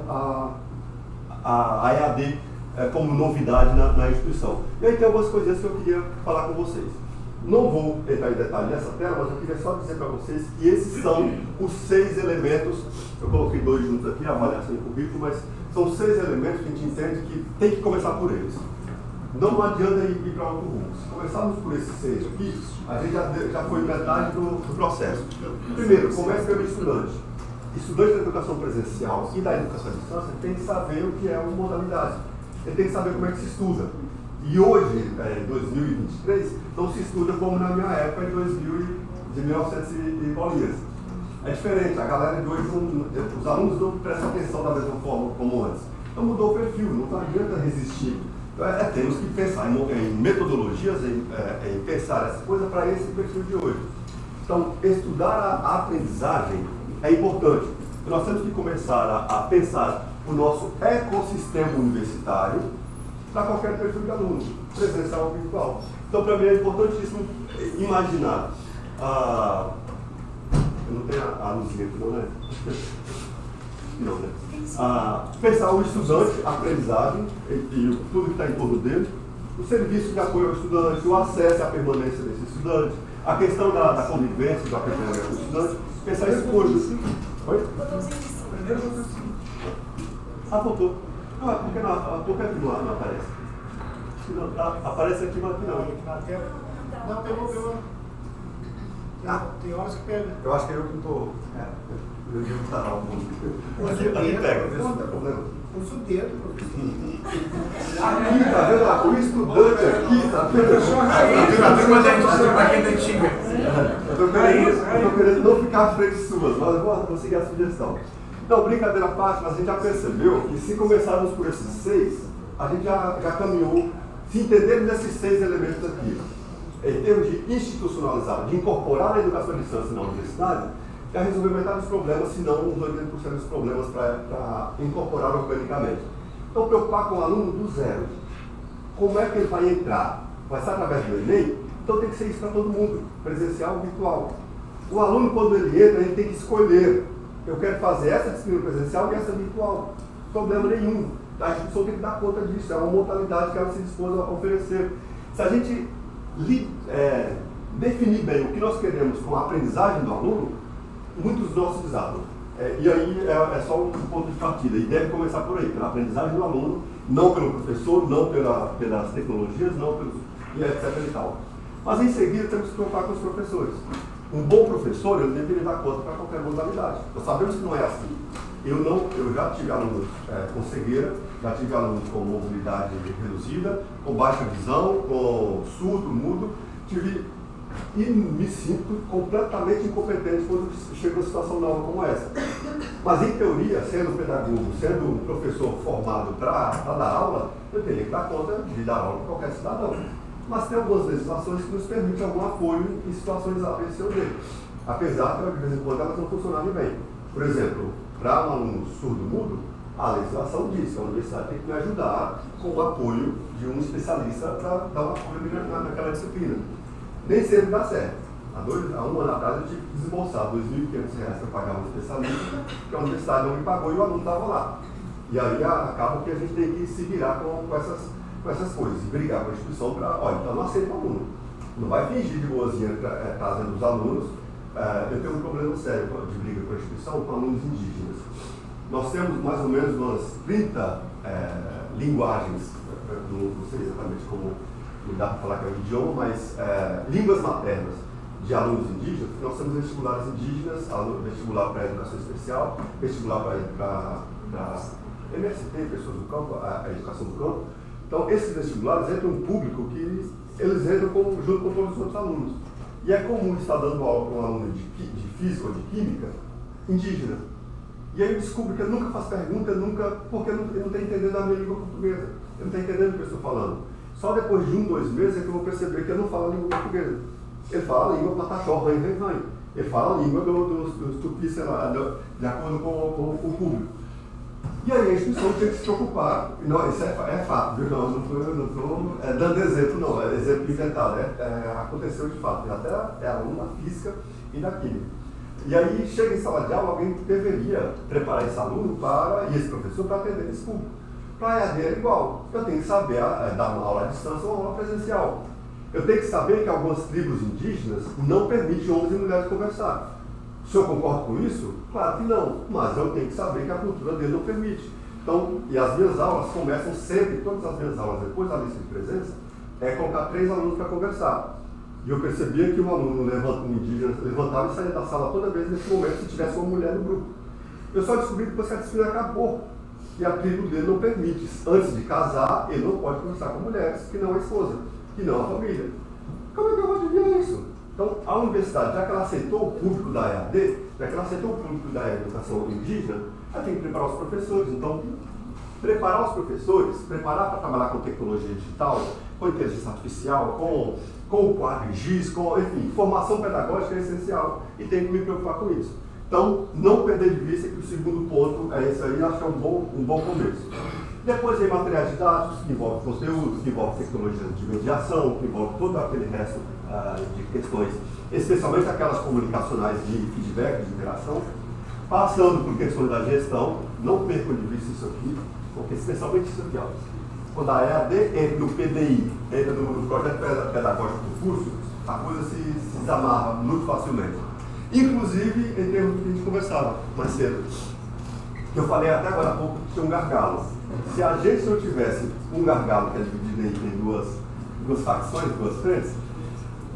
a EAD como novidade na instituição. E aí tem algumas coisinhas que eu queria falar com vocês. Não vou entrar em detalhe nessa tela, mas eu queria só dizer para vocês que esses são os 6 elementos, eu coloquei 2 juntos aqui, a avaliação e currículo, mas são 6 elementos que a gente entende que tem que começar por eles. Não adianta ir para outro rumo. Se começarmos por esses 6 aqui, a gente já foi metade do processo. Primeiro, comece pelo estudante. Estudante da educação presencial e da educação à distância tem que saber o que é uma modalidade. Ele tem que saber como é que se estuda. E hoje, em 2023, não se estuda como na minha época, de 1900 e bolinhas. É diferente, a galera de hoje, os alunos não prestam atenção da mesma forma como antes. Então mudou o perfil, não adianta resistir. Então, temos que pensar em metodologias, em pensar essa coisa para esse perfil de hoje. Então, estudar a aprendizagem é importante. Nós temos que começar a pensar o nosso ecossistema universitário para qualquer perfil de aluno, presencial ou virtual. Então, para mim é importantíssimo imaginar. Eu não tenho a luzinha aqui, não, né? Não, né? Pensar o estudante, a aprendizagem e tudo que está em torno dele, o serviço de apoio ao estudante, o acesso à permanência desse estudante, a questão da convivência, do acompanhamento do estudante, pensar isso hoje. Oi? Voltou. Não, é porque aqui não aparece. Não, aparece aqui, mas aqui não. Na tela? Não, pegou. Tem horas que pega. Eu acho que eu que estou. Eu devo estar lá um pouco. Aqui pega, não tem problema. Usa o dedo, professor. Aqui, tá vendo? O estudante aqui, tá vendo? Eu estou querendo não ficar à frente suas, mas eu vou seguir a sugestão. Então, brincadeira à parte, mas a gente já percebeu que se começarmos por esses 6, a gente já caminhou, se entendermos esses 6 elementos aqui, em termos de institucionalizar, de incorporar a educação à distância na universidade, já resolveu metade dos problemas, se não uns 80% dos problemas para incorporar organicamente. Então, preocupar com o aluno do zero. Como é que ele vai entrar? Vai ser através do Enem? Então tem que ser isso para todo mundo, presencial ou virtual. O aluno, quando ele entra, ele tem que escolher. Eu quero fazer essa disciplina presencial e essa virtual. Problema nenhum. A instituição tem que dar conta disso. É uma modalidade que ela se dispôs a oferecer. Se a gente definir bem o que nós queremos com a aprendizagem do aluno, muitos nossos desabam. E aí é só um ponto de partida. E deve começar por aí, pela aprendizagem do aluno, não pelo professor, não pelas tecnologias, não pelos e etc e tal. Mas em seguida temos que preocupar com os professores. Um bom professor, ele deveria dar conta para qualquer modalidade. Nós sabemos que não é assim. Eu já tive alunos com cegueira, já tive alunos com mobilidade reduzida, com baixa visão, com surdo, mudo. E me sinto completamente incompetente quando chego numa situação nova como essa. Mas, em teoria, sendo pedagogo, sendo um professor formado para dar aula, eu teria que dar conta de dar aula para qualquer cidadão. Mas tem algumas legislações que nos permitem algum apoio em situações A, B, C ou D. apesar que de vez em quando elas não funcionarem bem. Por exemplo, para um aluno surdo-mudo, a legislação diz que a universidade tem que me ajudar com o apoio de um especialista para dar um apoio naquela disciplina. Nem sempre dá certo. Há um ano atrás eu tive que desembolsar R$2.500 para pagar um especialista, que a universidade não me pagou e o aluno estava lá. E aí acaba que a gente tem que se virar com essas coisas, e brigar com a instituição para, olha, então não aceita o aluno. Não vai fingir de boazinha trazendo os alunos. Eu tenho um problema sério de briga com a instituição com alunos indígenas. Nós temos mais ou menos umas 30 linguagens, não sei exatamente como dá para falar que é o idioma, mas línguas maternas de alunos indígenas. Nós temos vestibulares indígenas, vestibular para educação especial, vestibular para MST, pessoas do campo, a educação do campo. Então, esses vestibulares entram um público que eles entram junto com todos os outros alunos. E é comum estar dando aula para um aluno de física ou de química indígena. E aí eu descubro que ele nunca faz pergunta, porque ele não está entendendo a minha língua portuguesa. Ele não está entendendo o que eu estou falando. Só depois de 1, 2 meses é que eu vou perceber que ele não fala a língua portuguesa. Ele fala a língua pataxó, ranho. Ele fala a língua dos tupis, sei lá, de acordo com o público. E aí a instituição tem que se preocupar. Não, isso é fato, viu? Não estou dando exemplo, não. É exemplo inventado. Aconteceu de fato. Até aluno da física e da química. E aí chega em sala de aula, alguém deveria preparar esse aluno e esse professor para atender esse público. Para a EAD é igual. Eu tenho que saber dar uma aula à distância ou uma aula presencial. Eu tenho que saber que algumas tribos indígenas não permitem homens e mulheres conversar. Se eu concordo com isso? Claro que não, mas eu tenho que saber que a cultura dele não permite. Então, e as minhas aulas começam sempre, todas as minhas aulas, depois da lista de presença, colocar 3 alunos para conversar. E eu percebia que um aluno indígena levantava e saía da sala toda vez nesse momento se tivesse uma mulher no grupo. Eu só descobri depois que a disciplina acabou. E a tribo dele não permite. Antes de casar, ele não pode conversar com mulheres que não a esposa, que não a família. Como é que eu vou adivinhar isso? Então, a universidade, já que ela aceitou o público da EAD, já que ela aceitou o público da educação indígena, ela tem que preparar os professores. Então, preparar os professores, preparar para trabalhar com tecnologia digital, com inteligência artificial, com o quadro GIS, enfim, formação pedagógica é essencial e tem que me preocupar com isso. Então, não perder de vista que o segundo ponto é esse aí, acho que é um bom começo. Depois vem materiais didáticos, que envolve conteúdo, que envolve tecnologias de mediação, que envolve todo aquele resto de questões, especialmente aquelas comunicacionais de feedback, de interação, passando por questões da gestão. Não percam de vista isso aqui, porque especialmente isso aqui, ó. Quando a EAD entra no PDI, entra no projeto pedagógico do curso, a coisa se desamarra muito facilmente. Inclusive em termos que a gente conversava mais cedo. Eu falei até agora há pouco que tinha um gargalo. Se a gente não tivesse um gargalo que é dividido em duas facções, duas frentes,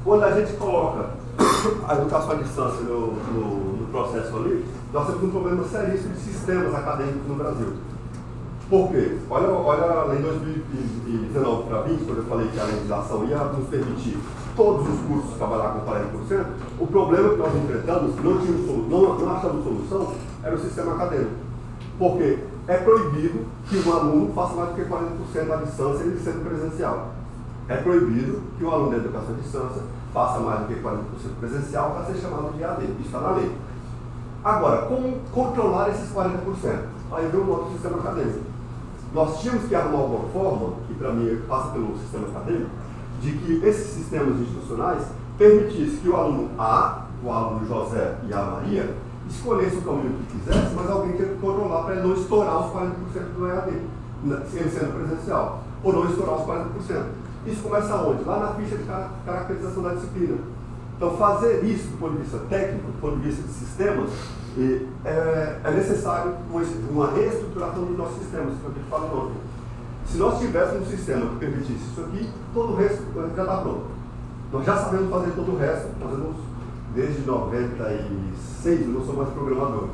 quando a gente coloca a educação à distância no processo ali, nós temos um problema seríssimo de sistemas acadêmicos no Brasil. Por quê? Olha lá em 2019 para 2020, quando eu falei que a legislação ia nos permitir todos os cursos trabalhar com 40%, o problema que nós enfrentamos, não achamos solução, era o sistema acadêmico. Porque é proibido que um aluno faça mais do que 40% à distância ele sendo presencial. É proibido que um aluno da educação à distância faça mais do que 40% presencial para ser chamado de EAD. Isso está na lei. Agora, como controlar esses 40%? Aí vem o nosso sistema acadêmico. Nós tínhamos que arrumar uma forma, que para mim passa pelo sistema acadêmico, de que esses sistemas institucionais permitissem que o aluno A, o aluno José e a Maria, escolhesse o caminho que quisesse, mas alguém tinha que controlar para ele não estourar os 40% do EAD, ele sendo presencial, ou não estourar os 40%. Isso começa onde? Lá na ficha de caracterização da disciplina. Então, fazer isso do ponto de vista técnico, do ponto de vista de sistemas, é necessário uma reestruturação dos nossos sistemas, que eu te falei ontem. Se nós tivéssemos um sistema que permitisse isso aqui, todo o resto já está pronto. Nós já sabemos fazer todo o resto, fazemos desde 96, eu não sou mais programador.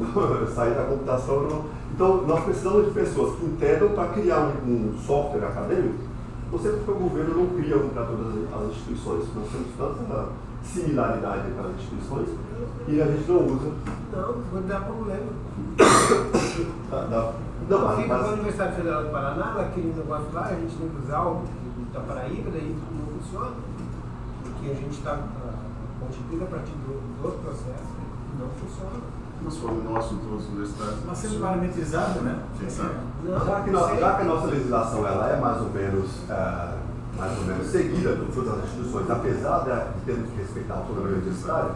Eu saí da computação. Então, nós precisamos de pessoas que entendam para criar um software acadêmico. Não sei porque o governo não cria um para todas as instituições. Nós temos tanta similaridade entre as instituições e a gente não usa. Não, pode dar problema. Não, fica na Universidade Federal do Paraná, naquele negócio lá, a gente tem que usar o da Paraíba, daí não funciona. Porque a gente está multiplica a partir do processo e não funciona. Nós fomos no assunto das universidades. Mas sendo parametrizado, né? Já que a nossa legislação ela é mais ou menos seguida por todas as instituições, apesar de termos que respeitar a autonomia universitária,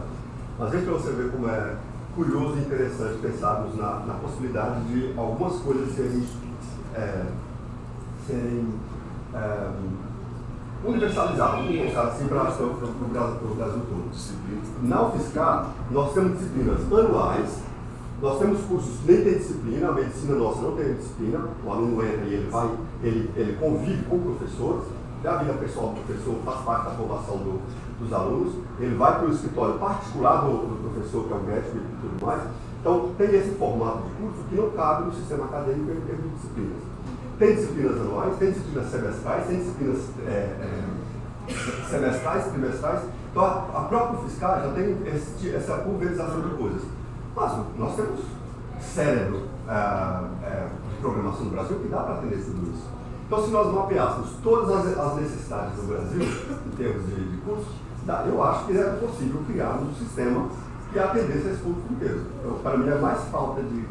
mas veja para você ver como é curioso e interessante pensarmos na possibilidade de algumas coisas serem universalizadas, vamos pensar assim, para o Brasil todo. Na UFSCar, nós temos disciplinas anuais, nós temos cursos que nem tem disciplina, a medicina nossa não tem disciplina, o aluno entra e ele convive com professores, a vida pessoal do professor faz parte da formação dos alunos, ele vai para o escritório particular do professor, que é o médico e tudo mais. Então, tem esse formato de curso que não cabe no sistema acadêmico em termos de disciplinas. Tem disciplinas anuais, tem disciplinas semestrais, tem disciplinas semestrais, trimestrais. Então, a própria UFSCar já tem essa pulverização de coisas. Mas nós temos cérebro de programação no Brasil que dá para atender tudo isso. Então, se nós mapeássemos todas as necessidades do Brasil, em termos de cursos, eu acho que é possível criar um sistema que atendesse a esse público inteiro. Então, para mim, é mais falta de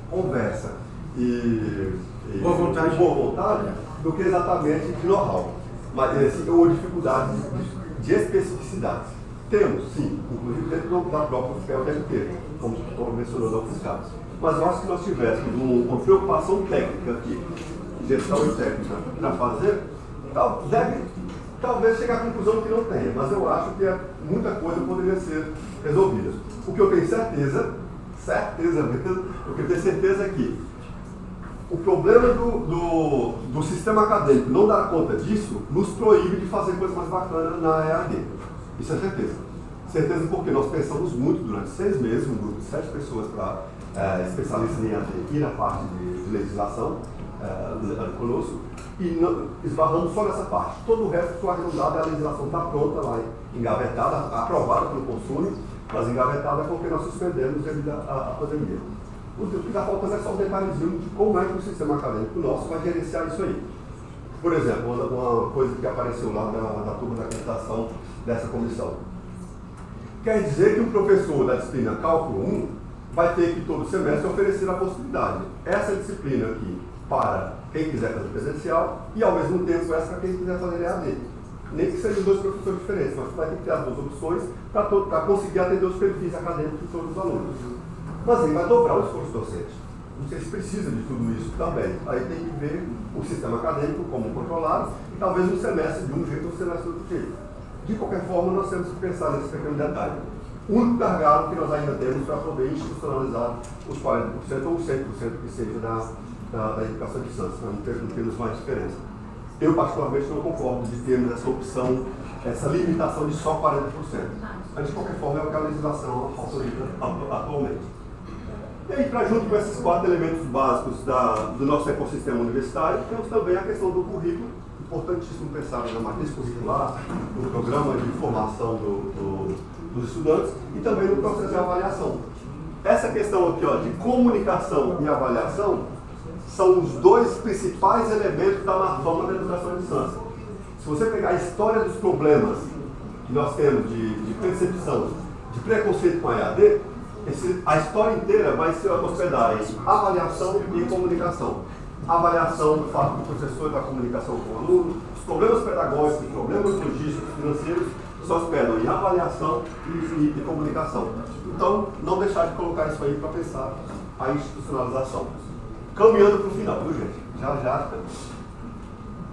conversa e boa vontade do que exatamente de know-how, ou dificuldade de especificidades. Temos, sim, inclusive dentro da própria UFSCar o tempo inteiro, como mencionou da UFSCar. Mas eu acho que nós tivéssemos uma preocupação técnica aqui, gestão e técnica, para fazer, talvez chegar à conclusão que não tenha, mas eu acho que muita coisa poderia ser resolvida. O que eu tenho certeza mesmo, o que eu tenho certeza é que o problema do sistema acadêmico não dar conta disso nos proíbe de fazer coisas mais bacanas na EAD. Isso é certeza. Certeza porque nós pensamos muito durante 6 meses, um grupo de 7 pessoas para especialistas em EAD e na parte de legislação conosco, e esbarramos só nessa parte. Todo o resto foi arredondado, a legislação está pronta lá, engavetada, aprovada pelo Conselho, mas engavetada porque nós suspendemos devido à pandemia. O que está faltando é só um detalhezinho de como é que o sistema acadêmico nosso vai gerenciar isso aí. Por exemplo, uma coisa que apareceu lá na turma da acreditação dessa comissão. Quer dizer que o professor da disciplina Cálculo 1 vai ter que todo semestre oferecer a possibilidade. Essa disciplina aqui para quem quiser fazer presencial e ao mesmo tempo essa para quem quiser fazer EAD. Nem que sejam 2 professores diferentes, mas vai ter que ter as 2 opções para conseguir atender os perfis acadêmicos de todos os alunos. Mas ele vai dobrar o esforço docente. Não sei se precisa de tudo isso também. Aí tem que ver o sistema acadêmico como controlado e talvez um semestre de um jeito ou um semestre de outro jeito. De qualquer forma, nós temos que pensar nesse pequeno detalhe. O único gargalo que nós ainda temos para poder institucionalizar os 40% ou os 100% que seja da educação de distância, para não termos mais diferença. Eu, particularmente, não concordo de termos essa opção, essa limitação de só 40%. Mas, de qualquer forma, é o que a legislação autoriza atualmente. E aí, para junto com esses 4 elementos básicos do nosso ecossistema universitário, temos também a questão do currículo, importantíssimo pensar na matriz curricular, no programa de formação dos estudantes e também no processo de avaliação. Essa questão aqui de comunicação e avaliação são os 2 principais elementos da forma da educação à distância. Se você pegar a história dos problemas que nós temos de percepção, de preconceito com a EAD, a história inteira vai se hospedar em avaliação e comunicação. Avaliação do fato do professor da comunicação com o aluno, os problemas pedagógicos, os problemas logísticos, financeiros, se hospedam em avaliação e comunicação. Então, não deixar de colocar isso aí para pensar a institucionalização. Caminhando para o final, viu, gente? Já.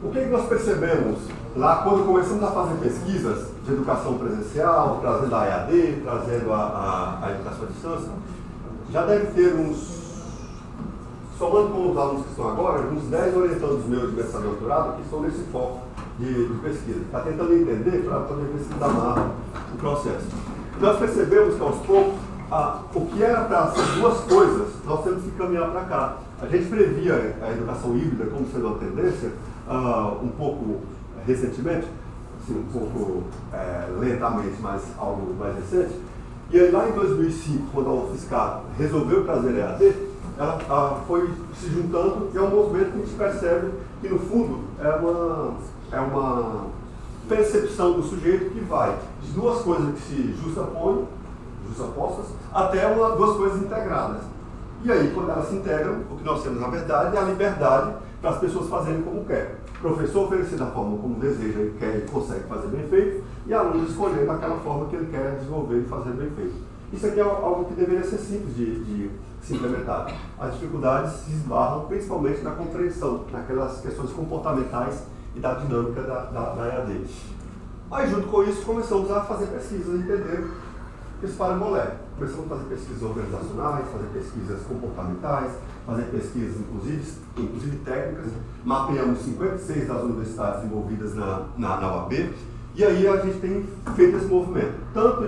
O que nós percebemos lá quando começamos a fazer pesquisas de educação presencial, trazendo a EAD, trazendo a educação à distância? Já deve ter somando com os alunos que estão agora, uns 10 orientandos meus de mestrado e doutorado que estão nesse foco de pesquisa. Está tentando entender para poder ver se amarra o processo. Nós percebemos que aos poucos, o que era para ser 2 coisas, nós temos que caminhar para cá. A gente previa a educação híbrida como sendo uma tendência, um pouco recentemente, assim, um pouco lentamente, mas algo mais recente. E aí, lá em 2005, quando a UFSCar resolveu trazer a EAD, ela foi se juntando e é um movimento que a gente percebe que, no fundo, é uma percepção do sujeito que vai de duas coisas que se justapostas, até duas coisas integradas. E aí, quando elas se integram, o que nós temos, na verdade, é a liberdade para as pessoas fazerem como querem. O professor oferecer da forma como deseja e quer e consegue fazer bem feito, e aluno escolher daquela forma que ele quer desenvolver e fazer bem feito. Isso aqui é algo que deveria ser simples de se implementar. As dificuldades se esbarram principalmente na compreensão, naquelas questões comportamentais e da dinâmica da EAD. Aí, junto com isso, começamos a fazer pesquisas, entender esse parangolé. Começamos a fazer pesquisas organizacionais, fazer pesquisas comportamentais, fazer pesquisas, inclusive técnicas. Mapeamos 56 das universidades envolvidas na UAB. E aí a gente tem feito esse movimento, tanto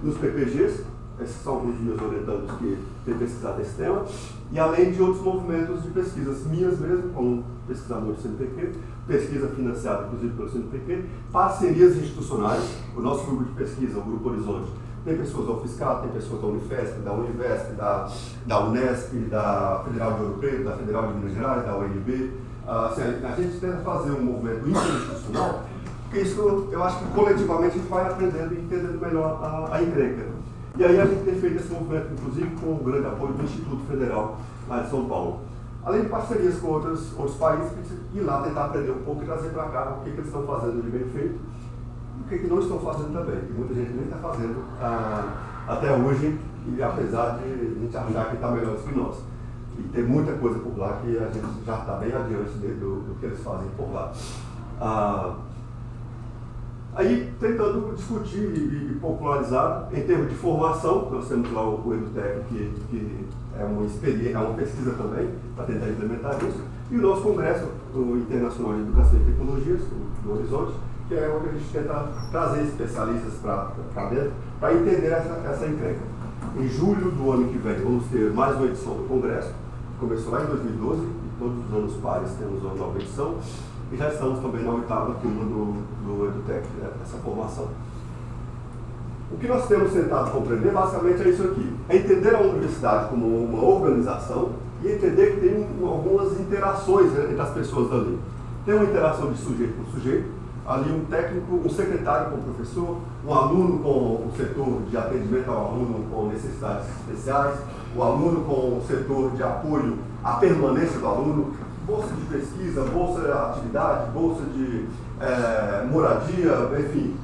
nos PPGs, esses são alguns dos meus orientandos que têm pesquisado esse tema, e além de outros movimentos de pesquisas minhas mesmo, como pesquisador do CNPq, pesquisa financiada inclusive pelo CNPq, parcerias institucionais. O nosso grupo de pesquisa, o Grupo Horizonte, tem pessoas da UFSCar, tem pessoas da Unifesp, da Univesp, da Unesp, da Federal de Ouro Preto, da Federal de Minas Gerais, da UNB. Assim, a gente tenta fazer um movimento interinstitucional, porque isso eu acho que coletivamente a gente vai aprendendo e entendendo melhor a encrenca. E aí a gente tem feito esse movimento, inclusive, com o grande apoio do Instituto Federal lá de São Paulo. Além de parcerias com outros países, ir lá tentar aprender um pouco e trazer para cá o que eles estão fazendo de bem feito e o que não estão fazendo também, que muita gente nem está fazendo até hoje, e apesar de a gente achar que está melhor do que nós. E tem muita coisa por lá que a gente já está bem adiante do que eles fazem por lá. Aí, tentando discutir e popularizar, em termos de formação, nós temos lá o EduTech, que é uma pesquisa também, para tentar implementar isso, e o nosso Congresso Internacional de Educação e Tecnologias, do Horizonte, que é onde a gente tenta trazer especialistas para dentro, para entender essa encrenca. Em julho do ano que vem, vamos ter mais uma edição do Congresso, que começou lá em 2012, e todos os anos pares temos uma nova edição, e já estamos também na 8ª turma do EduTech, né, essa formação. O que nós temos tentado compreender, basicamente, é isso aqui. É entender a universidade como uma organização e entender que tem algumas interações entre as pessoas dali. Tem uma interação de sujeito com sujeito, ali um técnico, um secretário com o professor, um aluno com o setor de atendimento ao aluno com necessidades especiais, o aluno com o setor de apoio à permanência do aluno, bolsa de pesquisa, bolsa de atividade, bolsa de moradia, enfim,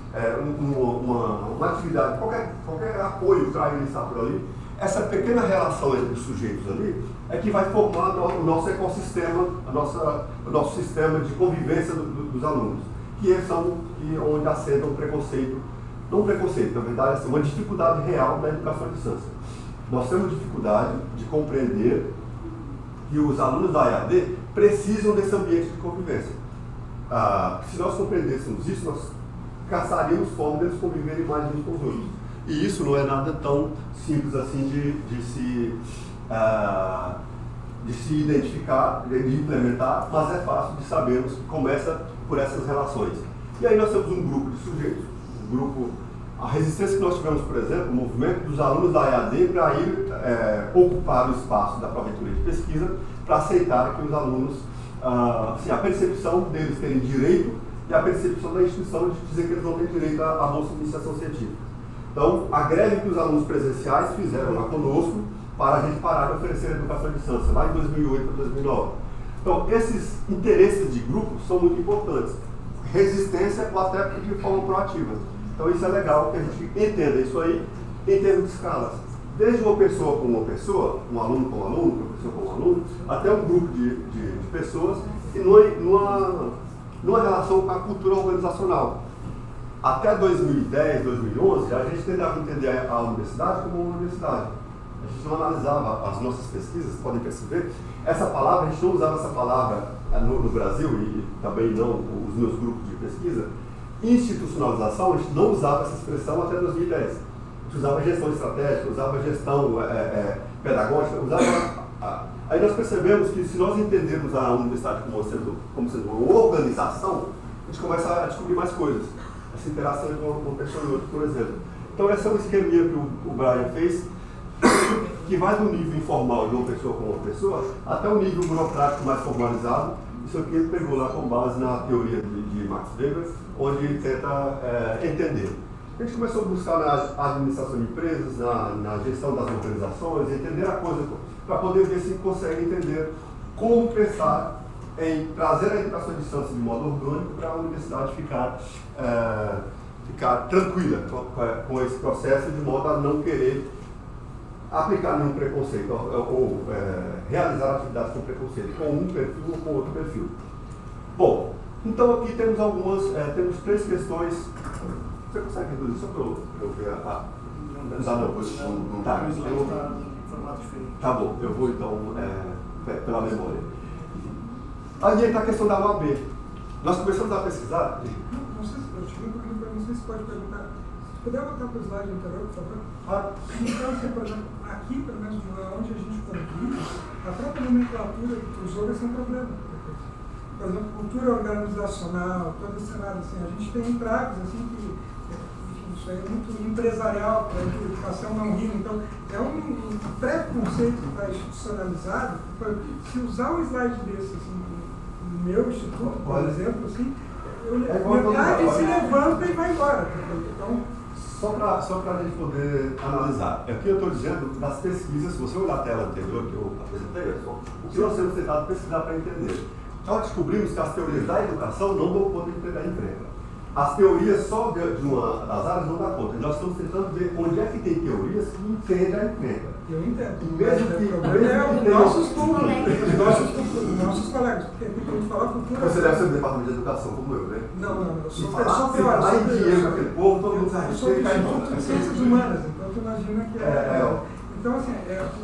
uma atividade, qualquer apoio para ele estar por ali. Essa pequena relação entre os sujeitos ali é que vai formando o nosso ecossistema, o nosso sistema de convivência dos alunos, que são onde assenta o preconceito, não um preconceito, na verdade, assim, uma dificuldade real da educação à distância. Nós temos dificuldade de compreender que os alunos da EAD precisam desse ambiente de convivência. Se nós compreendêssemos isso, nós caçaríamos forma deles conviverem mais uns com os outros. E isso não é nada tão simples assim de se identificar, de implementar, mas é fácil de sabermos que começa por essas relações. E aí nós temos um grupo de sujeitos, a resistência que nós tivemos, por exemplo, o movimento dos alunos da EAD para ir ocupar o espaço da Pró-Reitoria de Pesquisa, para aceitar que os alunos, assim, a percepção deles terem direito e a percepção da instituição de dizer que eles não têm direito à bolsa de iniciação científica. Então, a greve que os alunos presenciais fizeram lá conosco para a gente parar de oferecer educação à distância, lá em 2008 para 2009. Então, esses interesses de grupo são muito importantes. Resistência ou até de forma proativa. Então, isso é legal que a gente entenda isso aí em termos de escalas. Desde uma pessoa com uma pessoa, um aluno com um aluno, um professor com um aluno, até um grupo de pessoas, e numa relação com a cultura organizacional. Até 2010, 2011, a gente tentava entender a universidade como uma universidade. A gente não analisava as nossas pesquisas, podem perceber. Essa palavra, a gente não usava essa palavra no Brasil, e também não os meus grupos de pesquisa. Institucionalização, a gente não usava essa expressão até 2010. A gente usava gestão estratégica, usava gestão pedagógica, aí nós percebemos que se nós entendermos a universidade como sendo uma organização, a gente começa a descobrir mais coisas. Essa interação com uma pessoa e outra, por exemplo. Então esse é um esqueminha que o Brian fez, que vai do nível informal de uma pessoa com uma pessoa, até o nível burocrático mais formalizado. Isso aqui ele pegou lá com base na teoria de Max Weber, onde ele tenta entender. A gente começou a buscar na administração de empresas, na gestão das organizações, entender a coisa, para poder ver se consegue entender como pensar em trazer a educação à distância de modo orgânico para a universidade ficar tranquila com esse processo, de modo a não querer aplicar nenhum preconceito ou realizar atividades com preconceito, com um perfil ou com outro perfil. Bom, então aqui temos temos 3 questões. Você consegue reduzir só para eu ver a... Não, tá, tá bom, eu vou então pela memória. Aí entra a questão da UAB. Nós começamos a pesquisar. Não sei se eu tive porque não sei se pode perguntar. Se puder voltar para o slide anterior, por favor. Então, assim, por exemplo, aqui, pelo menos onde a gente convive, a própria nomenclatura que tu usou vai ser um problema. Por exemplo, cultura organizacional, todo esse cenário assim, a gente tem entraves assim que isso aí é muito empresarial, para que a educação não rima. Então, é um pré-conceito que está institucionalizado. Se usar um slide desse, assim, no meu instituto, por exemplo, assim, metade se levanta e vai embora. Então, só para a gente poder analisar. Aqui eu estou dizendo das pesquisas, se você olhar a tela anterior que eu apresentei, o que nós temos tentado pesquisar para entender. Nós descobrimos que as teorias da educação não dão conta de entregar emprego. As teorias só de uma das áreas não dá conta. Nós estamos tentando ver onde é que tem teorias que entendem a emprego. Eu entendo. E mesmo que nossos colegas, porque aqui a gente fala cultura. Você deve ser do departamento de educação como eu, né? Não, eu sou pior. Lá em dinheiro com aquele povo, todo mundo sabe. Eu sou de ciências humanas, então tu imagina que então, assim,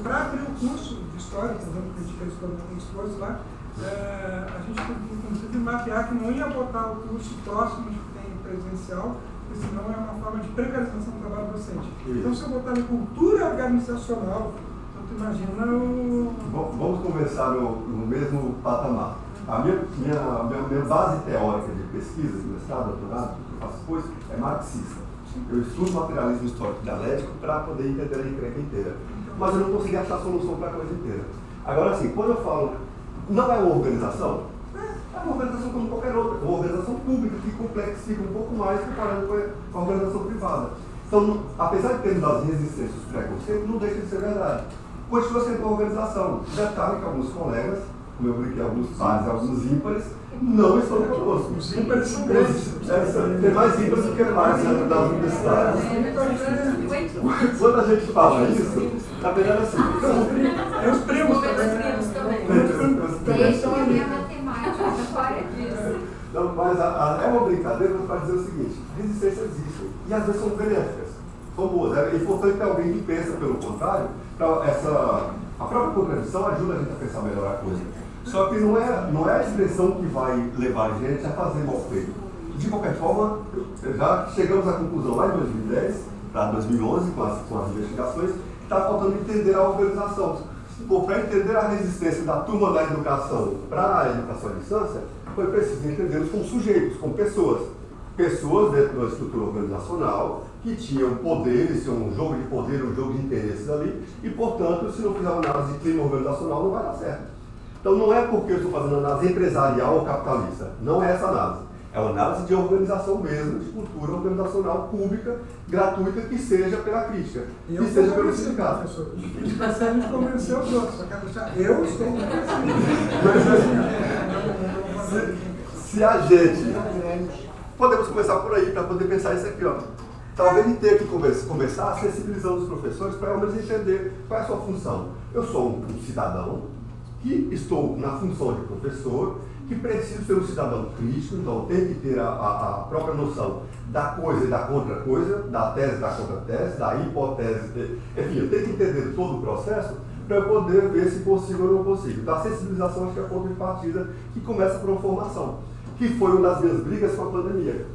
para abrir o curso de história, por exemplo, que a gente fez com os expostos lá, a gente teve que, inclusive, mapear que não ia botar o curso próximo de que tem presencial, porque senão é uma forma de precarização do trabalho docente. Então, se eu botar ali cultura organizacional, então tu imagina o... Vamos conversar no mesmo patamar. A minha base teórica de pesquisa, de mestrado, doutorado, que eu faço depois, é marxista. Eu estudo materialismo histórico dialético para poder entender a encrenca inteira. Mas eu não consegui achar solução para a coisa inteira. Agora, assim, quando eu falo, não é uma organização? É uma organização como qualquer outra. Uma organização pública que complexifica um pouco mais comparando com a organização privada. Então, apesar de termos as resistências dos preconceitos, não deixa de ser verdade. Continua sendo uma organização. Detalhe que alguns colegas, como eu brinquei, alguns pares, alguns ímpares, não estão conosco. Os ímpares são tem mais ímpares do que pares dentro das universidades. Quando a gente fala isso, na verdade assim. É os primos também. Desde a minha matemática, fora disso. Não, mas é uma brincadeira para dizer o seguinte: resistência existe. E às vezes são benéficas, são boas. É importante ter alguém que pensa pelo contrário. A própria contradição ajuda a gente a pensar melhor a coisa. Só que não é a expressão que vai levar a gente a fazer mal feito. De qualquer forma, já chegamos à conclusão lá em 2010, para 2011, com as investigações, que está faltando entender a organização. Para entender a resistência da turma da educação para a educação à distância, foi preciso entendê-los como sujeitos, como pessoas. Pessoas dentro da estrutura organizacional que tinham poderes, tinham um jogo de poder, um jogo de interesses ali, e, portanto, se não fizer uma análise de clima organizacional, não vai dar certo. Então, não é porque eu estou fazendo análise empresarial ou capitalista. Não é essa análise. É uma análise de organização mesmo, de cultura organizacional pública, gratuita, que seja pela crítica, que seja pelo sindicato. Professor, a gente convenceu os outros, só quero deixar, eu estou convencido. Se a gente... Podemos começar por aí, para poder pensar isso aqui, ó. Talvez a gente tenha que começar sensibilizando os professores para, ao menos, entender qual é a sua função. Eu sou um cidadão que estou na função de professor, que preciso ser um cidadão crítico, então tem que ter a própria noção da coisa e da contra-coisa, da tese e da contra-tese, da hipótese, enfim, eu tenho que entender todo o processo para eu poder ver se consigo ou não consigo. Então, a sensibilização acho que é a ponto de partida que começa por uma formação, que foi uma das minhas brigas com a pandemia.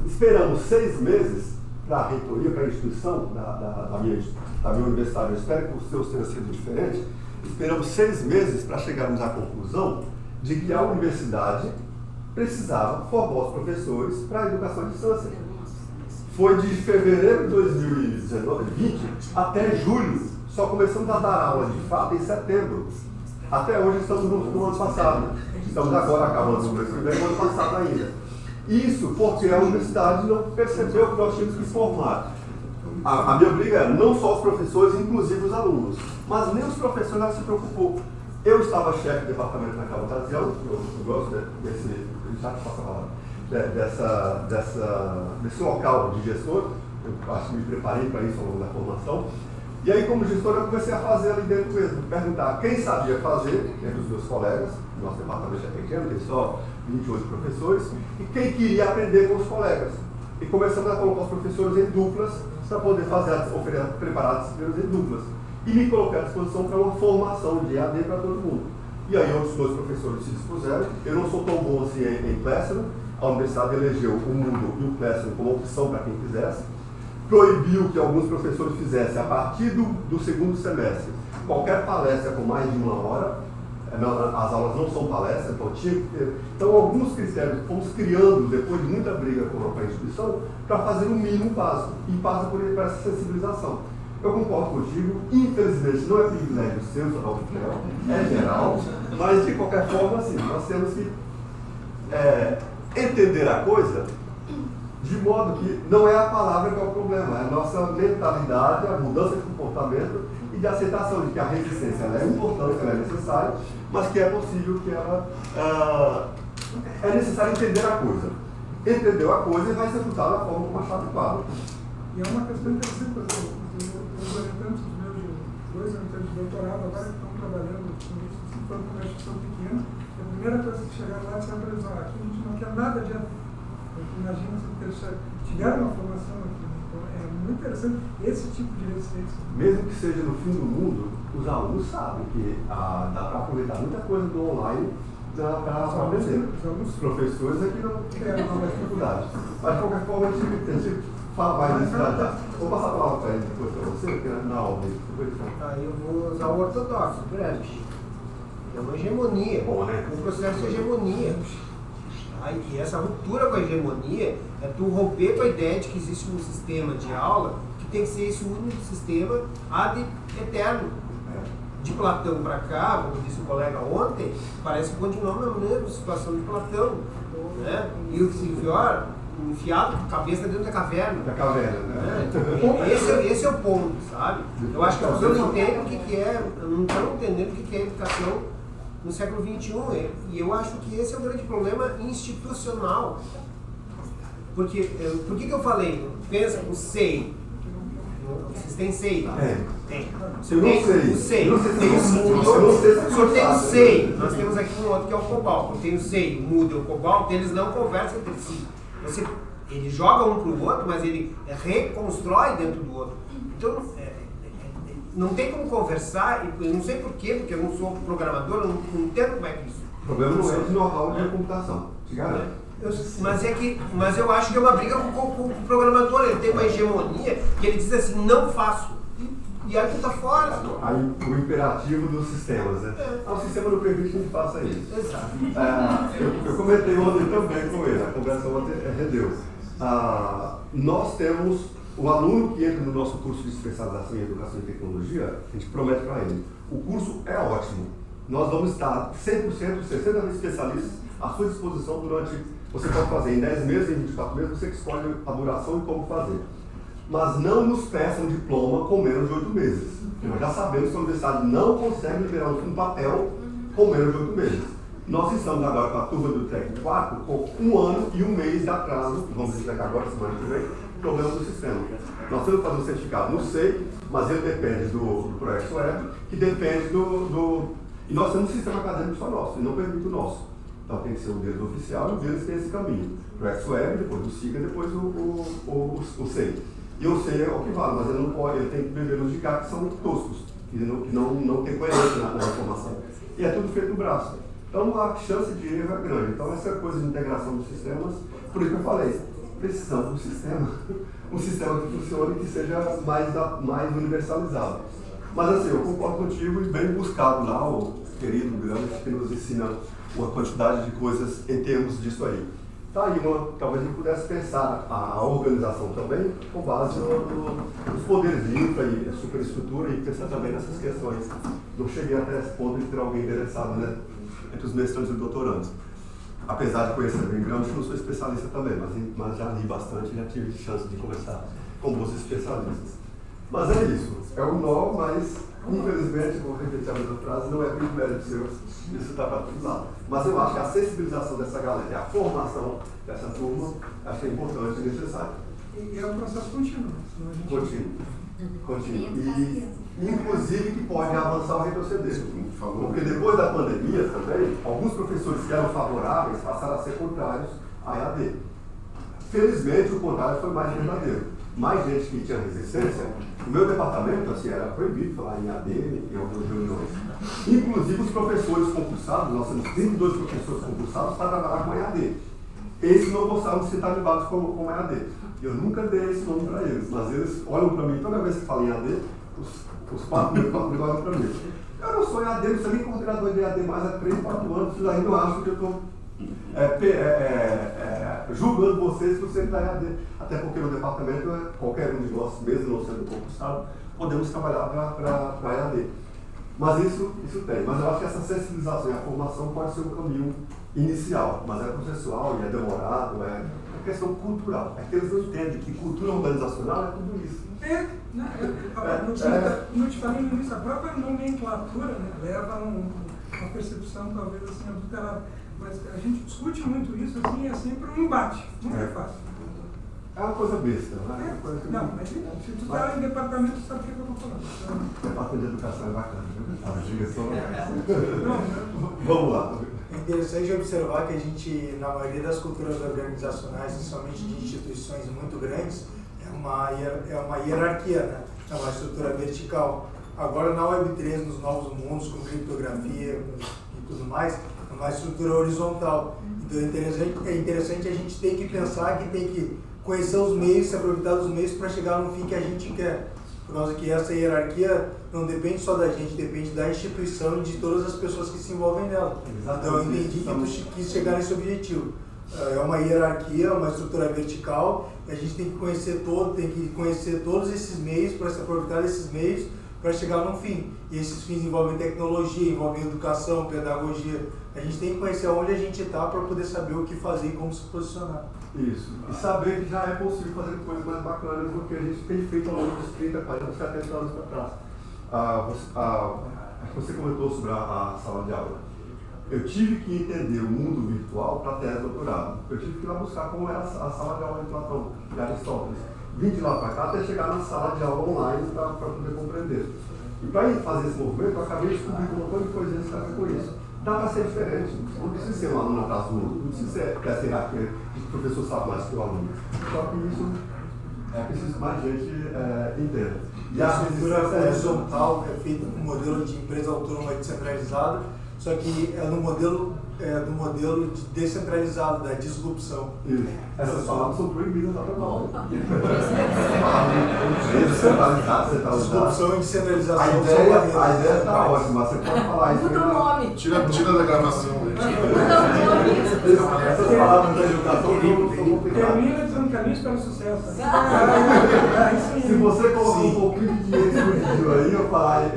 Esperamos 6 meses para a reitoria, para a instituição da minha universidade, eu espero que os seus tenham sido diferentes. Esperamos 6 meses para chegarmos à conclusão de que a universidade precisava formar os professores para a educação à distância. Foi de fevereiro de 2020 até julho. Só começamos a dar aula de fato em setembro. Até hoje estamos no ano passado. Estamos agora acabando o mês que vem, no ano passado ainda. Isso porque a universidade não percebeu que nós tínhamos que formar. A minha briga é não só os professores, inclusive os alunos. Mas nem os professores não se preocupou. Eu estava chefe de departamento naquela ocasião, eu gosto desse, já que posso falar, desse local de gestor, eu acho que me preparei para isso ao longo da formação. E aí, como gestor, eu comecei a fazer ali dentro mesmo, perguntar quem sabia fazer, entre os meus colegas, nosso departamento é pequeno, tem só 28 professores, e quem queria aprender com os colegas. E começamos a colocar os professores em duplas, para poder preparar disciplinas em duplas. E me coloquei à disposição para uma formação de EAD para todo mundo. E aí outros dois professores se dispuseram. Eu não sou tão bom assim em Classroom. A universidade elegeu o Moodle e o Classroom como opção para quem quisesse. Proibiu que alguns professores fizessem, a partir do segundo semestre, qualquer palestra com mais de 1 hora. As aulas não são palestras, então tinha que ter. Então, alguns critérios que fomos criando, depois de muita briga com a instituição, para fazer o mínimo básico. E passa por essa sensibilização. Eu concordo contigo, infelizmente não é privilégio seu, Sr. Rafael, é geral, mas de qualquer forma, assim, nós temos que entender a coisa de modo que não é a palavra que é o problema, é a nossa mentalidade, a mudança de comportamento e de aceitação de que a resistência ela é importante, ela é necessária, mas que é possível que ela é necessário entender a coisa. Entendeu a coisa e vai executar da forma como achar adequada. E é uma questão interessante, por exemplo, os orientantes meus de 2 orientantes de doutorado agora que estão trabalhando com uma instituição pequena, a primeira coisa que chegaram lá disseram para eles, aqui a gente não quer nada de EAD. Imagina se eles tiveram uma formação aqui. Então é muito interessante esse tipo de resistência. Mesmo que seja no fim do mundo, os alunos sabem que dá para aproveitar muita coisa do online para aprender. Os professores aqui não têm mais dificuldade. Mas de qualquer forma, a gente fala mais disso já. Vou passar a palavra para ele depois para você, porque na ordem. Eu vou usar o ortodoxo, breve. É uma hegemonia. Bom, né? Um processo de hegemonia. E essa ruptura com a hegemonia é tu romper com a ideia de que existe um sistema de aula que tem que ser esse único sistema ad eterno. De Platão para cá, como disse o colega ontem, parece que continuamos na mesma situação de Platão. Né? E o pior, enfiado com a cabeça dentro da caverna. Da caverna, né? Esse é o ponto, sabe? Eu acho que as pessoas não entendem o que é, não estão entendendo o que é educação no século XXI. E eu acho que esse é o grande problema institucional. Porque, por que eu falei? Pensa, o SEI. Vocês têm SEI lá? Tem. Eu não sei. O SEI. Eu não sei se o senhor tem o SEI. Nós temos aqui um outro que é o COBOL. Tem o SEI, o Moodle, o COBOL, eles não conversam entre si. Ele joga um para o outro, mas ele reconstrói dentro do outro. Então, não tem como conversar, eu não sei porquê, porque eu não sou programador, eu não entendo como é que isso. O problema não é de know-how de computação, te garanto. Mas eu acho que é uma briga com o programador, ele tem uma hegemonia que ele diz assim, não faço. E aí tu tá fora. Aí o imperativo dos sistemas, né? O sistema não permite que a gente faça isso. Exato. Eu comentei ontem também com ele, a conversa ontem rendeu. Nós temos o aluno que entra no nosso curso de especialização em educação e tecnologia, a gente promete para ele, o curso é ótimo. Nós vamos estar 100%, 60 especialistas à sua disposição durante, você pode fazer em 10 meses, em 24 meses, você que escolhe a duração e como fazer. Mas não nos peçam diploma com menos de 8 meses. Nós já sabemos que a universidade não consegue liberar um papel com menos de 8 meses. Nós estamos agora com a turma do técnico 4 com 1 ano e 1 mês de atraso, vamos explicar agora, semana que vem, problema do sistema. Nós temos que fazer um certificado no SEI, mas ele depende do Projeto Web, que depende E nós temos um sistema acadêmico só nosso, e não permite o nosso. Então tem que ser o deles oficial e o deles tem esse caminho. Projeto Web, depois o SIGA, depois o SEI. E o SEI é o que vale, mas ele não pode, ele tem que beber nos de cá que são toscos, que não tem coerência na informação. E é tudo feito no braço. Então a chance de erro é grande. Então essa coisa de integração dos sistemas, por isso que eu falei, precisamos de um sistema que funcione e que seja mais universalizado. Mas assim, eu concordo contigo e bem buscado lá, o querido grande que nos ensina uma quantidade de coisas em termos disso aí. Tá aí talvez a gente pudesse pensar a organização também com base nos poderes de infra e superestrutura e pensar também nessas questões. Não cheguei até esse ponto de ter alguém interessado, né, entre os mestrandos e doutorandos. Apesar de conhecer bem grande, eu não sou especialista também, mas já li bastante e já tive chance de conversar com bons especialistas. Mas é isso, é um nó, mas infelizmente, vou repetir a mesma frase, não é privilégio seu, isso está para todos lados. Mas eu acho que a sensibilização dessa galera, a formação dessa turma, acho que é importante e necessário. E é um processo contínuo. Contínuo. E, inclusive, que pode avançar ou retroceder. Falou. Porque depois da pandemia também, alguns professores que eram favoráveis passaram a ser contrários à EAD. Felizmente, o contrário foi mais verdadeiro. Mais gente que tinha resistência. No meu departamento, assim, era proibido falar em EAD em algumas reuniões. Inclusive, os professores concursados, nós temos 32 professores concursados para trabalhar com EAD. Esses não gostavam de ser talibados como EAD. Eu nunca dei esse nome para eles, mas eles olham para mim, toda vez que falam em EAD, os 4 mil olham para mim. Eu não sou EAD, não sou nem coordenador de EAD mais há 3, 4 anos, vocês ainda acham que eu estou julgando vocês por serem da EAD. Até porque no departamento, qualquer um de nós, mesmo não sendo concursado, podemos trabalhar para a EAD. Mas isso tem. Mas eu acho que essa sensibilização e a formação pode ser um caminho inicial, mas é processual e é demorado, é questão cultural. É que eles não entendem que cultura organizacional é tudo isso. Não te falei no início, a própria nomenclatura, né, leva a uma percepção talvez assim adulterada. Mas a gente discute muito isso, assim, é sempre um embate, nunca é fácil. É uma coisa besta, né? Não, mas se tu está em departamento, tu sabe o que eu estou falando. O departamento de educação é bacana, viu? A direção é. Vamos lá. É interessante observar que a gente, na maioria das culturas organizacionais, principalmente de instituições muito grandes, é uma hierarquia, né? É uma estrutura vertical. Agora, na Web3, nos novos mundos, com criptografia e tudo mais, é uma estrutura horizontal. Então, é interessante a gente ter que pensar que tem que conhecer os meios, se aproveitar dos meios para chegar no fim que a gente quer. Por causa que essa hierarquia não depende só da gente, depende da instituição e de todas as pessoas que se envolvem nela. Exatamente. Então eu entendi que tu quis chegar nesse objetivo. É uma hierarquia, uma estrutura vertical, e a gente tem que conhecer todos esses meios, para se aproveitar desses meios para chegar no fim. E esses fins envolvem tecnologia, envolvem educação, pedagogia. A gente tem que conhecer onde a gente está para poder saber o que fazer e como se posicionar. Isso. E saber que já é possível fazer coisas mais bacanas do que a gente tem feito ao longo dos 30, 40, 70 anos para trás. Você comentou sobre a sala de aula. Eu tive que entender o mundo virtual para a tese de doutorado. Eu tive que ir lá buscar como era a sala de aula de Platão e Aristóteles. Vim de lá para cá até chegar na sala de aula online para poder compreender. E para fazer esse movimento, eu acabei descobrindo um montão de coisas que com isso. Dá para ser diferente, não precisa ser um aluno atrás do outro, não precisa ser essa hierarquia de que o professor sabe mais que o aluno. Só que isso é preciso que mais gente entenda. E a estrutura horizontal é feita com um modelo de empresa autônoma descentralizada, só que é no modelo de descentralizado, da disrupção. Isso. Essas palavras são proibidas lá para nós. Disrupção e descentralização. A ideia está ótima, você pode falar isso. Muda o nome. Tira da gravação. Essas palavras da educação são complicadas. Termina dizendo caminhos para o sucesso. Se você colocar um pouquinho de dinheiro aí, eu falar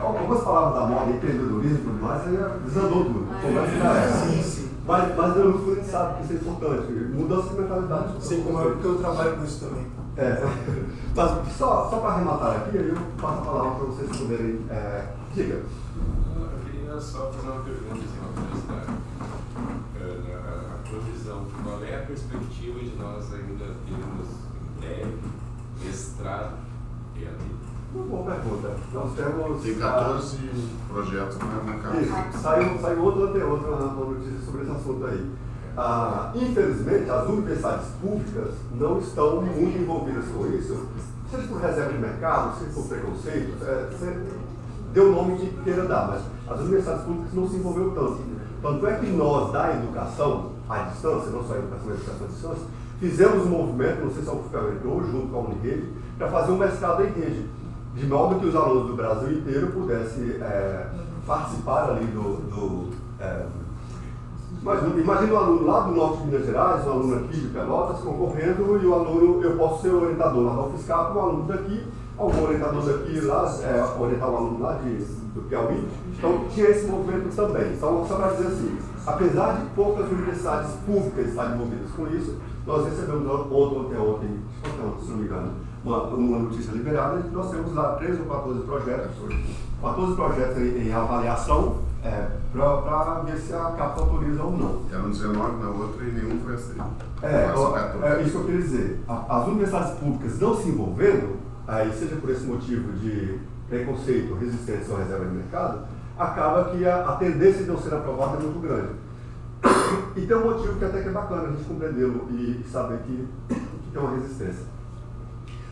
algumas palavras da moda, empreendedorismo e tudo mais, aí desandou tudo. Sim. Mas no fundo a gente sabe que isso é importante. Mudança de mentalidade. Sei como é, porque eu trabalho com isso também. Mas só para arrematar aqui, aí eu passo a palavra para vocês poderem. Diga. Eu queria só fazer uma pergunta assim, uma curiosidade. A tua visão, qual é a perspectiva de nós ainda termos em breve mestrado EAD? Uma boa pergunta. Nós temos. Tem 14 projetos na casa. Isso, saiu outra notícia sobre esse assunto aí. Infelizmente, as universidades públicas não estão muito envolvidas com isso, seja por reserva de mercado, seja por preconceito, você deu o nome que queira dar, mas as universidades públicas não se envolveram tanto. Tanto é que nós, da educação à distância, não só a educação à distância, fizemos um movimento, não sei se a UFPEL entrou, junto com a Unirede, para fazer um mestrado em rede, de modo que os alunos do Brasil inteiro pudessem participar ali Imagina um aluno lá do norte de Minas Gerais, um aluno aqui de Pelotas concorrendo e o aluno, eu posso ser o orientador lá da UFSCar, um aluno daqui, algum orientador daqui lá, orientar um aluno lá do Piauí. Então tinha esse movimento também. Então, só para dizer assim, apesar de poucas universidades públicas estarem envolvidas com isso, nós recebemos ontem, se não me engano, uma notícia liberada, e nós temos lá 13 ou 14 projetos em avaliação para ver se a CAPES autoriza ou não. Eram 19 na outra e nenhum foi aceito. É isso que eu queria dizer. As universidades públicas não se envolvendo, aí seja por esse motivo de preconceito, resistência ou reserva de mercado, acaba que a tendência de não ser aprovada é muito grande. E tem um motivo que até que é bacana a gente compreendê-lo e saber que tem uma resistência.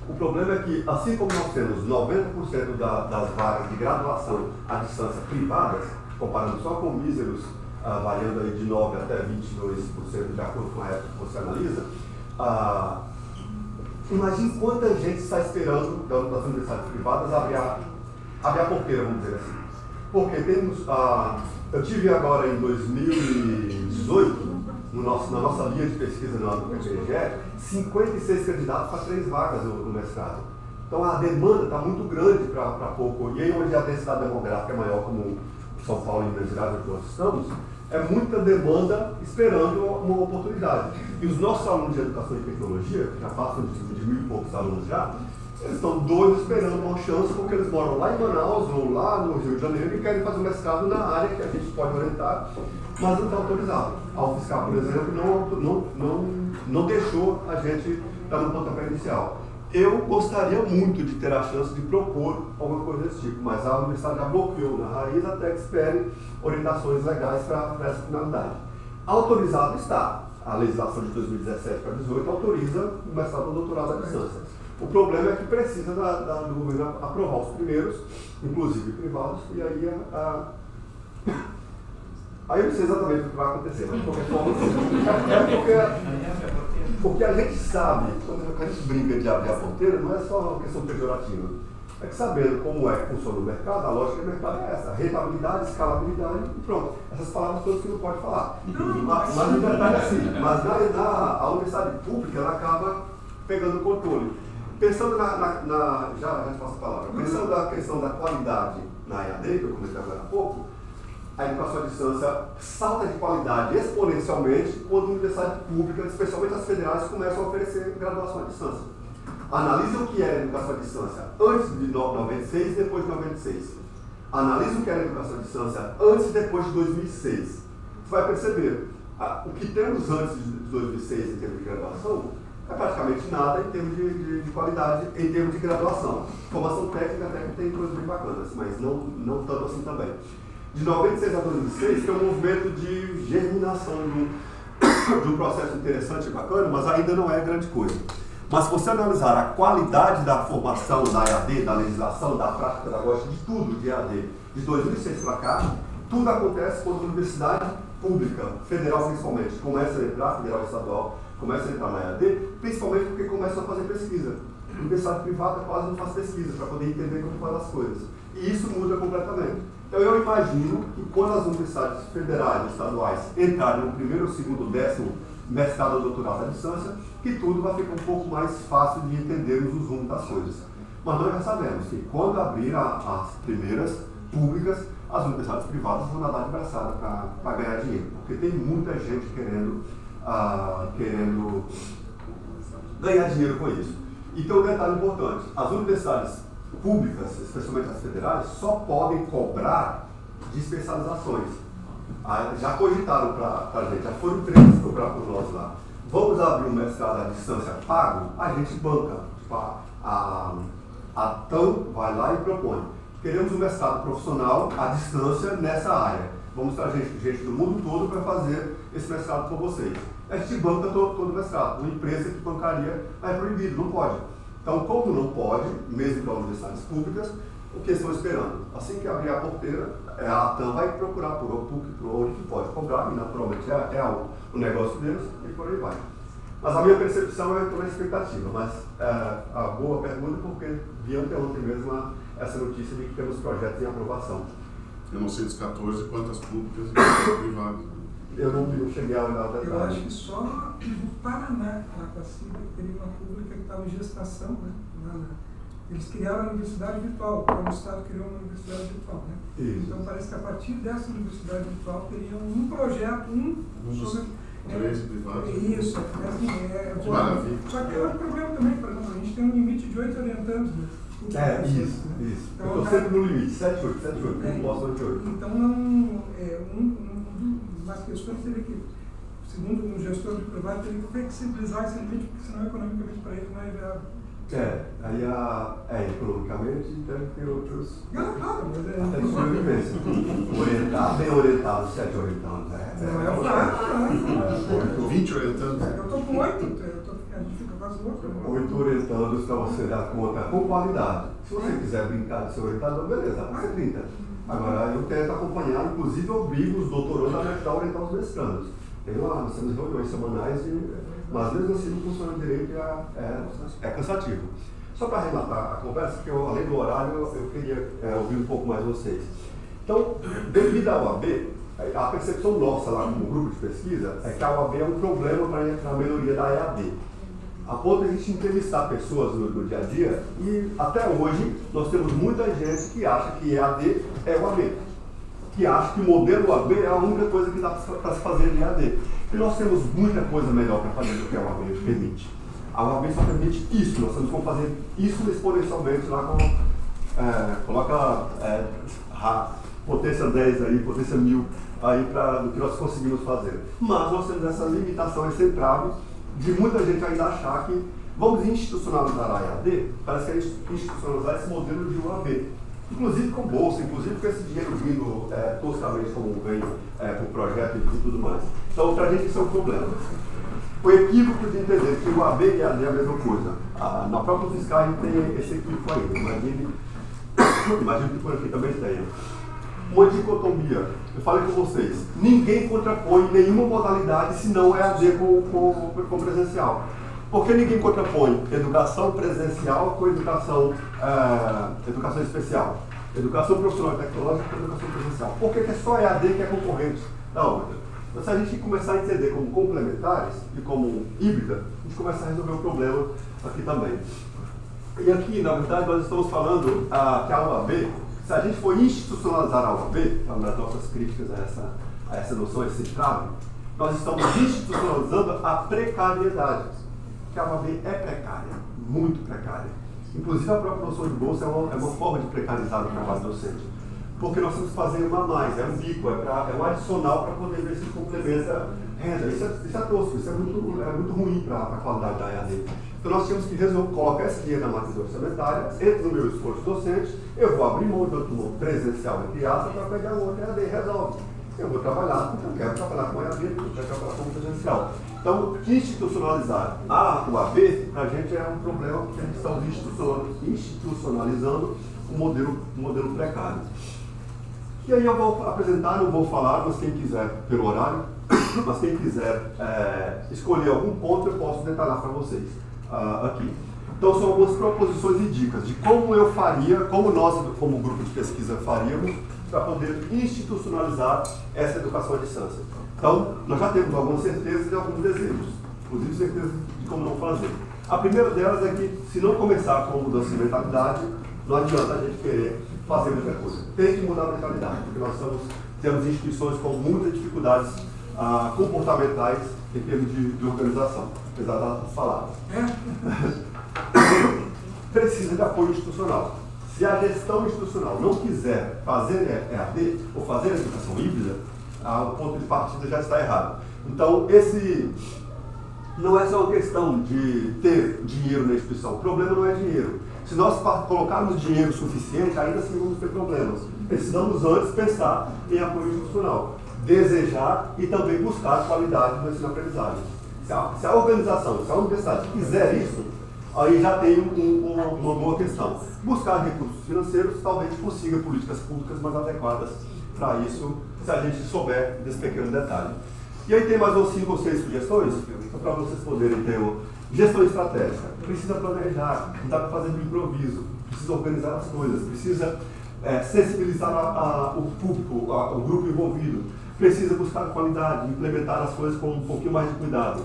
O problema é que, assim como nós temos 90% das vagas de graduação à distância privadas, comparando só com míseros, variando aí de 9% até 22%, de acordo com a época que você analisa, imagine quanta gente está esperando das universidades privadas abrir a porteira, vamos dizer assim. Porque temos, eu tive agora em 2018, na nossa linha de pesquisa no PPG, 56 candidatos para 3 vagas no mestrado. Então a demanda está muito grande para pouco. E aí onde a densidade demográfica é maior, como São Paulo e Minas Gerais, onde nós estamos, é muita demanda esperando uma oportunidade. E os nossos alunos de educação e tecnologia, que já passam de 1.000 e poucos alunos já, eles estão doidos esperando uma chance, porque eles moram lá em Manaus ou lá no Rio de Janeiro e querem fazer um mestrado na área que a gente pode orientar, mas não está autorizado. A UFSCar, por exemplo, não deixou a gente estar no pontapé inicial. Eu gostaria muito de ter a chance de propor alguma coisa desse tipo, mas a universidade já bloqueou na raiz até que espere orientações legais para essa finalidade. Autorizado está. A legislação de 2017 para 2018 autoriza o mestrado ou doutorado à distância. O problema é que precisa do governo aprovar os primeiros, inclusive privados, e aí eu não sei exatamente o que vai acontecer, mas de qualquer forma, porque a gente sabe, quando a gente brinca de abrir a porteira, não é só uma questão pejorativa. É que sabendo como é que funciona o mercado, a lógica do mercado é essa: rentabilidade, escalabilidade e pronto. Essas palavras todas que não pode falar. Mas o detalhe é assim, mas a universidade pública ela acaba pegando o controle. Pensando já te passo a palavra, pensando na questão da qualidade na EAD, que eu comentei agora há pouco, a educação à distância salta de qualidade exponencialmente quando a universidade pública, especialmente as federais, começam a oferecer graduação à distância. Analise o que era a educação à distância antes de 96 e depois de 96. Analise o que era a educação à distância antes e depois de 2006. Você vai perceber, o que temos antes de 2006 em termos de graduação é praticamente nada em termos de qualidade, em termos de graduação. Formação técnica até que tem coisas bem bacanas, mas não tanto assim também. De 96 a 2006 tem um movimento de germinação de um processo interessante e bacana, mas ainda não é grande coisa. Mas se você analisar a qualidade da formação da EAD, da legislação, da prática pedagógica, de tudo de EAD, de 2006 para cá, tudo acontece quando a universidade pública, federal principalmente, começa a entrar, federal e estadual, começa a entrar na EAD, principalmente porque começam a fazer pesquisa. A universidade privada quase não faz pesquisa para poder entender como faz as coisas. E isso muda completamente. Então eu imagino que quando as universidades federais e estaduais entrarem no primeiro, segundo, 10º mestrado ou doutorado à distância, que tudo vai ficar um pouco mais fácil de entendermos os rumos das coisas. Mas nós já sabemos que quando abrir as primeiras públicas, as universidades privadas vão nadar de braçada para ganhar dinheiro, porque tem muita gente querendo ganhar dinheiro com isso. Então, um detalhe importante: as universidades públicas, especialmente as federais, só podem cobrar de especializações. Já cogitaram para a gente, já foram empresas cobrar por nós lá. Vamos abrir um mestrado à distância pago? A gente banca. Tipo, a TAM vai lá e propõe: queremos um mestrado profissional à distância nessa área. Vamos trazer gente do mundo todo para fazer esse mestrado com vocês. A gente banca todo o mestrado. Uma empresa que bancaria é proibido, não pode. Então, como não pode, mesmo para universidades públicas, o que estão esperando? Assim que abrir a porteira, a TAM vai procurar por o PUC, por onde que pode cobrar, e naturalmente o negócio deles, e por aí vai. Mas a minha percepção é toda a expectativa, mas a boa pergunta, porque vi ontem mesmo essa notícia de que temos projetos em aprovação. Eu não sei dos 14 quantas públicas e quantas privadas. Eu não cheguei a olhar o detalhe. Eu acho que só no Paraná, na Taciba, teria uma pública que estava em gestação, né? Eles criaram a universidade virtual, o Estado criou uma universidade virtual, né? Isso. Então parece que a partir dessa universidade virtual teriam um projeto, sobre... Isso, Que maravilha. Só que é outro problema também, por exemplo, a gente tem um limite de 8 orientandos, né? Isso. Então, eu estou sempre no limite, 7, 8, não posso 8. Então, não, umas questões teria que, segundo um gestor de privado, teria que flexibilizar esse limite, porque senão economicamente para ele não é viável. Aí economicamente deve ter outros. Claro, mas até de sobrevivência. Bem orientado, 7 orientados. Não é o fato. 20 orientandos. Eu estou com 8, a gente fica quase louco. 8 orientandos para você dar conta com qualidade. Se você quiser brincar de ser orientador, beleza, você brinca. Agora, eu tento acompanhar, inclusive eu obrigo os doutorandos a me ajudar a orientar os mestrandos. Nós temos reuniões semanais, mas mesmo assim não funciona direito e é cansativo. Só para arrematar a conversa, porque além do horário eu queria ouvir um pouco mais vocês. Então, devido à UAB, a percepção nossa lá como grupo de pesquisa é que a UAB é um problema para a melhoria da EAD. A ponto de a gente entrevistar pessoas no dia a dia e até hoje nós temos muita gente que acha que EAD é UAB. Que acha que o modelo UAB é a única coisa que dá para se fazer em EAD. E nós temos muita coisa melhor para fazer do que a UAB permite. A UAB só permite isso, nós temos como fazer isso exponencialmente lá com, coloca potência 10 aí, potência 1000 aí do que nós conseguimos fazer. Mas nós temos essa limitação, esse entrave de muita gente ainda achar que vamos institucionalizar a EAD, parece que é institucionalizar esse modelo de UAB. Inclusive com bolsa, inclusive com esse dinheiro vindo toscamente como vem para o projeto e tudo mais. Então, para a gente isso é um problema. O equívoco de entender que o UAB e a EAD é a mesma coisa. Na própria fiscal a gente tem esse equívoco ainda. Imagine que por aqui também tenha. Uma dicotomia. Eu falei com vocês, ninguém contrapõe nenhuma modalidade se não é EAD com presencial. Por que ninguém contrapõe educação presencial com educação especial? Educação profissional e tecnológica com educação presencial. Por que é só EAD que é concorrente da outra? Mas se a gente começar a entender como complementares e como híbrida, a gente começa a resolver o problema aqui também. E aqui, na verdade, nós estamos falando que a UAB, se a gente for institucionalizar a UAB, uma das nossas críticas a essa noção, a esse trave, nós estamos institucionalizando a precariedade. Que a UAB é precária, muito precária. Inclusive a própria noção de bolsa é uma forma de precarizar o trabalho docente. Porque nós temos que fazer uma a mais, é um bico, é um adicional para poder ver se complementa renda. Isso é tosco, isso é muito ruim para a qualidade da EAD. Então nós temos que colocar esse dinheiro na matriz orçamentária, entra no meu esforço docente, eu vou abrir mão de outro presencial entre aspas para pegar o outro EAD, resolve. Eu vou trabalhar, porque eu quero trabalhar com EAD, eu quero trabalhar com presencial. Então, institucionalizar a UAB, para a gente é um problema, porque a gente está institucionalizando um modelo precário. E aí eu vou apresentar, não vou falar, mas quem quiser, pelo horário, mas quem quiser escolher algum ponto, eu posso detalhar para vocês aqui. Então, são algumas proposições e dicas de como eu faria, como nós, como grupo de pesquisa, faríamos para poder institucionalizar essa educação à distância. Então, nós já temos algumas certezas e alguns desejos, inclusive certezas de como não fazer. A primeira delas é que, se não começar com mudança de mentalidade, não adianta a gente querer fazer muita coisa. Tem que mudar a mentalidade, porque nós temos instituições com muitas dificuldades comportamentais em termos de organização, apesar das palavras. Precisa de apoio institucional. Se a gestão institucional não quiser fazer EAD ou fazer a educação híbrida, o ponto de partida já está errado. Então, esse não é só uma questão de ter dinheiro na instituição. O problema não é dinheiro. Se nós colocarmos dinheiro suficiente, ainda assim vamos ter problemas. Precisamos antes pensar em apoio institucional, desejar e também buscar qualidade no ensino-aprendizagem. Se a organização, se a universidade quiser isso, aí já tem uma boa questão. Buscar recursos financeiros, talvez consiga políticas públicas mais adequadas para isso, se a gente souber desse pequeno detalhe. E aí tem mais uns 5 ou 6 sugestões, para vocês poderem ter gestão estratégica. Precisa planejar, não dá para fazer do improviso, precisa organizar as coisas, precisa sensibilizar o público, o grupo envolvido, precisa buscar qualidade, implementar as coisas com um pouquinho mais de cuidado.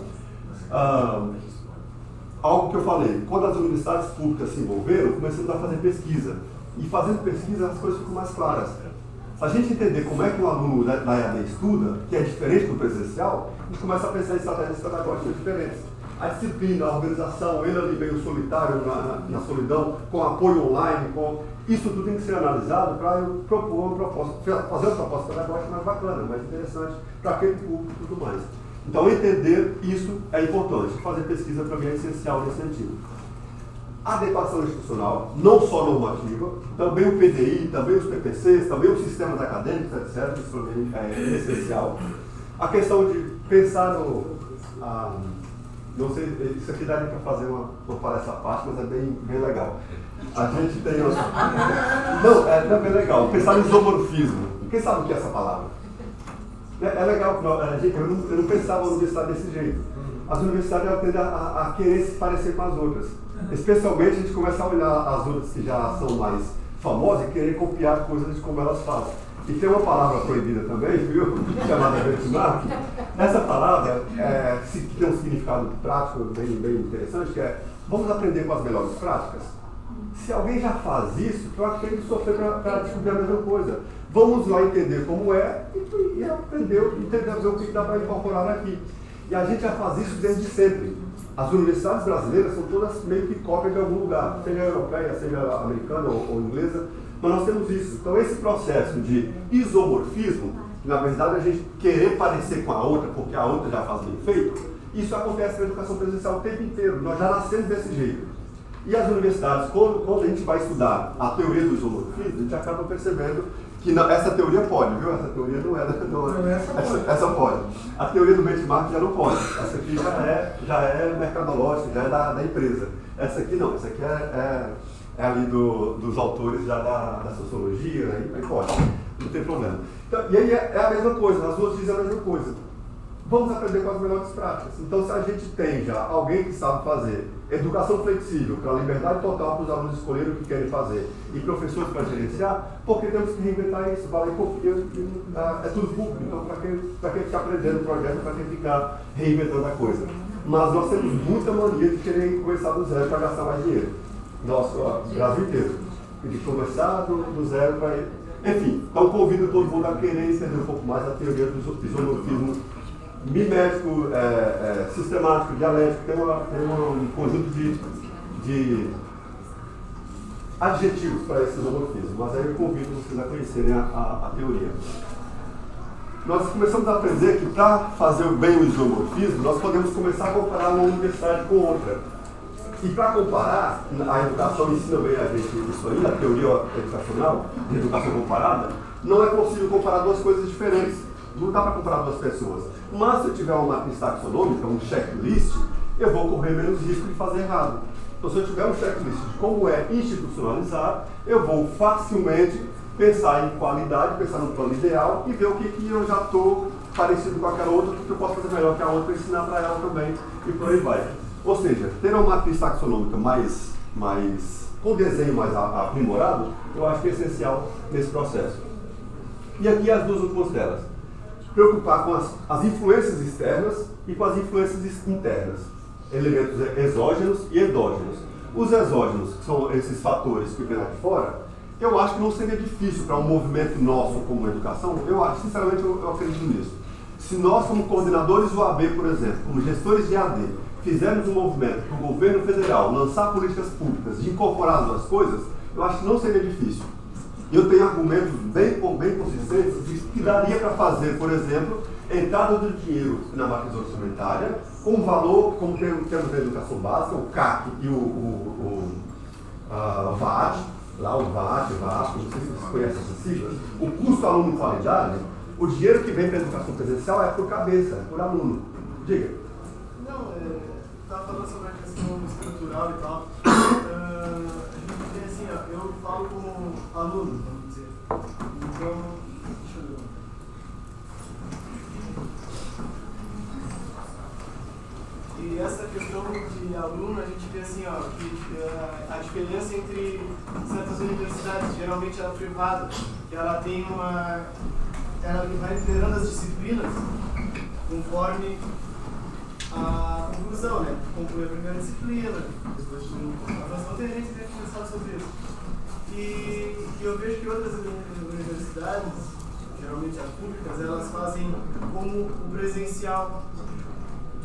Algo que eu falei, quando as universidades públicas se envolveram, começamos a fazer pesquisa. E fazendo pesquisa, as coisas ficam mais claras. Se a gente entender como é que um aluno da EAD estuda, que é diferente do presencial, a gente começa a pensar em estratégias pedagógicas diferentes. A disciplina, a organização, ele ali meio solitário, na solidão, com apoio online, isso tudo tem que ser analisado para eu propor uma proposta, fazer uma proposta pedagógica mais bacana, mais interessante para aquele público e tudo mais. Então, entender isso é importante. Fazer pesquisa para mim é essencial nesse sentido. Adequação institucional, não só normativa, também o PDI, também os PPCs, também os sistemas acadêmicos, etc. Isso para mim é essencial. A questão de pensar no... não sei, isso aqui daria para fazer uma palestra à parte, mas é bem legal. A gente tem... Não, é bem legal. Pensar no isomorfismo. Quem sabe o que é essa palavra? É legal, eu não pensava na universidade desse jeito. As universidades tendem a querer se parecer com as outras. Especialmente a gente começa a olhar as outras que já são mais famosas e querer copiar coisas de como elas fazem. E tem uma palavra proibida também, viu? Chamada benchmark. Essa palavra tem um significado prático bem interessante, que é: vamos aprender com as melhores práticas. Se alguém já faz isso, eu acho que tem que sofrer para descobrir a mesma coisa. Vamos lá entender como é e aprender o que dá para incorporar aqui. E a gente já faz isso desde sempre. As universidades brasileiras são todas meio que cópia de algum lugar, seja europeia, seja americana ou inglesa, mas nós temos isso. Então esse processo de isomorfismo, que na verdade a gente querer parecer com a outra porque a outra já faz bem feito, isso acontece na educação presencial o tempo inteiro. Nós já nascemos desse jeito. E as universidades, quando a gente vai estudar a teoria do isomorfismo, a gente acaba percebendo que essa teoria pode, viu? Essa teoria não é.Essa pode. A teoria do benchmark já não pode. Essa aqui já é mercadológica, já é da empresa. Essa aqui não. Essa aqui é ali dos autores já da sociologia, aí pode. Não tem problema. Então, e aí é a mesma coisa, as duas dizem a mesma coisa. Vamos aprender com as melhores práticas. Então, se a gente tem já alguém que sabe fazer educação flexível, para a liberdade total para os alunos escolherem o que querem fazer, e professores para gerenciar, porque temos que reinventar isso? É tudo público, então para quem ficar aprendendo o projeto, para quem ficar reinventando a coisa. Mas nós temos muita mania de querer começar do zero para gastar mais dinheiro. Nossa, o Brasil inteiro. De começar do zero para... Enfim, então convido todo mundo a querer entender um pouco mais a teoria do isomorfismo mimético, sistemático, dialético. Tem um conjunto de adjetivos para esse isomorfismo, mas aí eu convido vocês a conhecerem a teoria. Nós começamos a aprender que para fazer bem o isomorfismo, nós podemos começar a comparar uma universidade com outra. E para comparar, a educação ensina bem a gente isso aí, a teoria educacional de educação comparada, não é possível comparar duas coisas diferentes. Não dá para comparar duas pessoas. Mas se eu tiver uma matriz taxonômica, um checklist, eu vou correr menos risco de fazer errado. Então, se eu tiver um checklist de como é institucionalizar, eu vou facilmente pensar em qualidade, pensar no plano ideal e ver o que eu já estou parecido com aquela outra, o que eu posso fazer melhor que a outra e ensinar para ela também, e por aí vai. Ou seja, ter uma matriz taxonômica com desenho mais aprimorado, eu acho que é essencial nesse processo. E aqui as duas últimas delas. Preocupar com as influências externas e com as influências internas. Elementos exógenos e endógenos. Os exógenos, que são esses fatores que vêm lá de fora, eu acho que não seria difícil para um movimento nosso como educação. Eu acho, sinceramente, eu acredito nisso. Se nós, como coordenadores do AB, por exemplo, como gestores de AD, fizermos um movimento para o governo federal lançar políticas públicas de incorporar as duas coisas, eu acho que não seria difícil. Eu tenho argumentos bem consistentes de que daria para fazer, por exemplo, entrada do dinheiro na matriz orçamentária, com um valor, como temos na educação básica, o CAC e o VAT, lá o VAT, não sei se vocês conhecem essas siglas, o custo aluno qualidade, o dinheiro que vem para a educação presencial é por cabeça, é por aluno. Diga. Não, estava falando sobre a questão estrutural e tal. A gente tem assim, eu falo como aluno, vamos dizer. Então, deixa eu ver. E essa questão de aluno, a gente vê assim, que a diferença entre certas universidades, geralmente ela é privada, que ela tem ela vai liberando as disciplinas conforme a conclusão, né? Conclui a primeira disciplina, depois a tem gente que tem pensado sobre isso. E eu vejo que outras universidades, geralmente as públicas, elas fazem como o presencial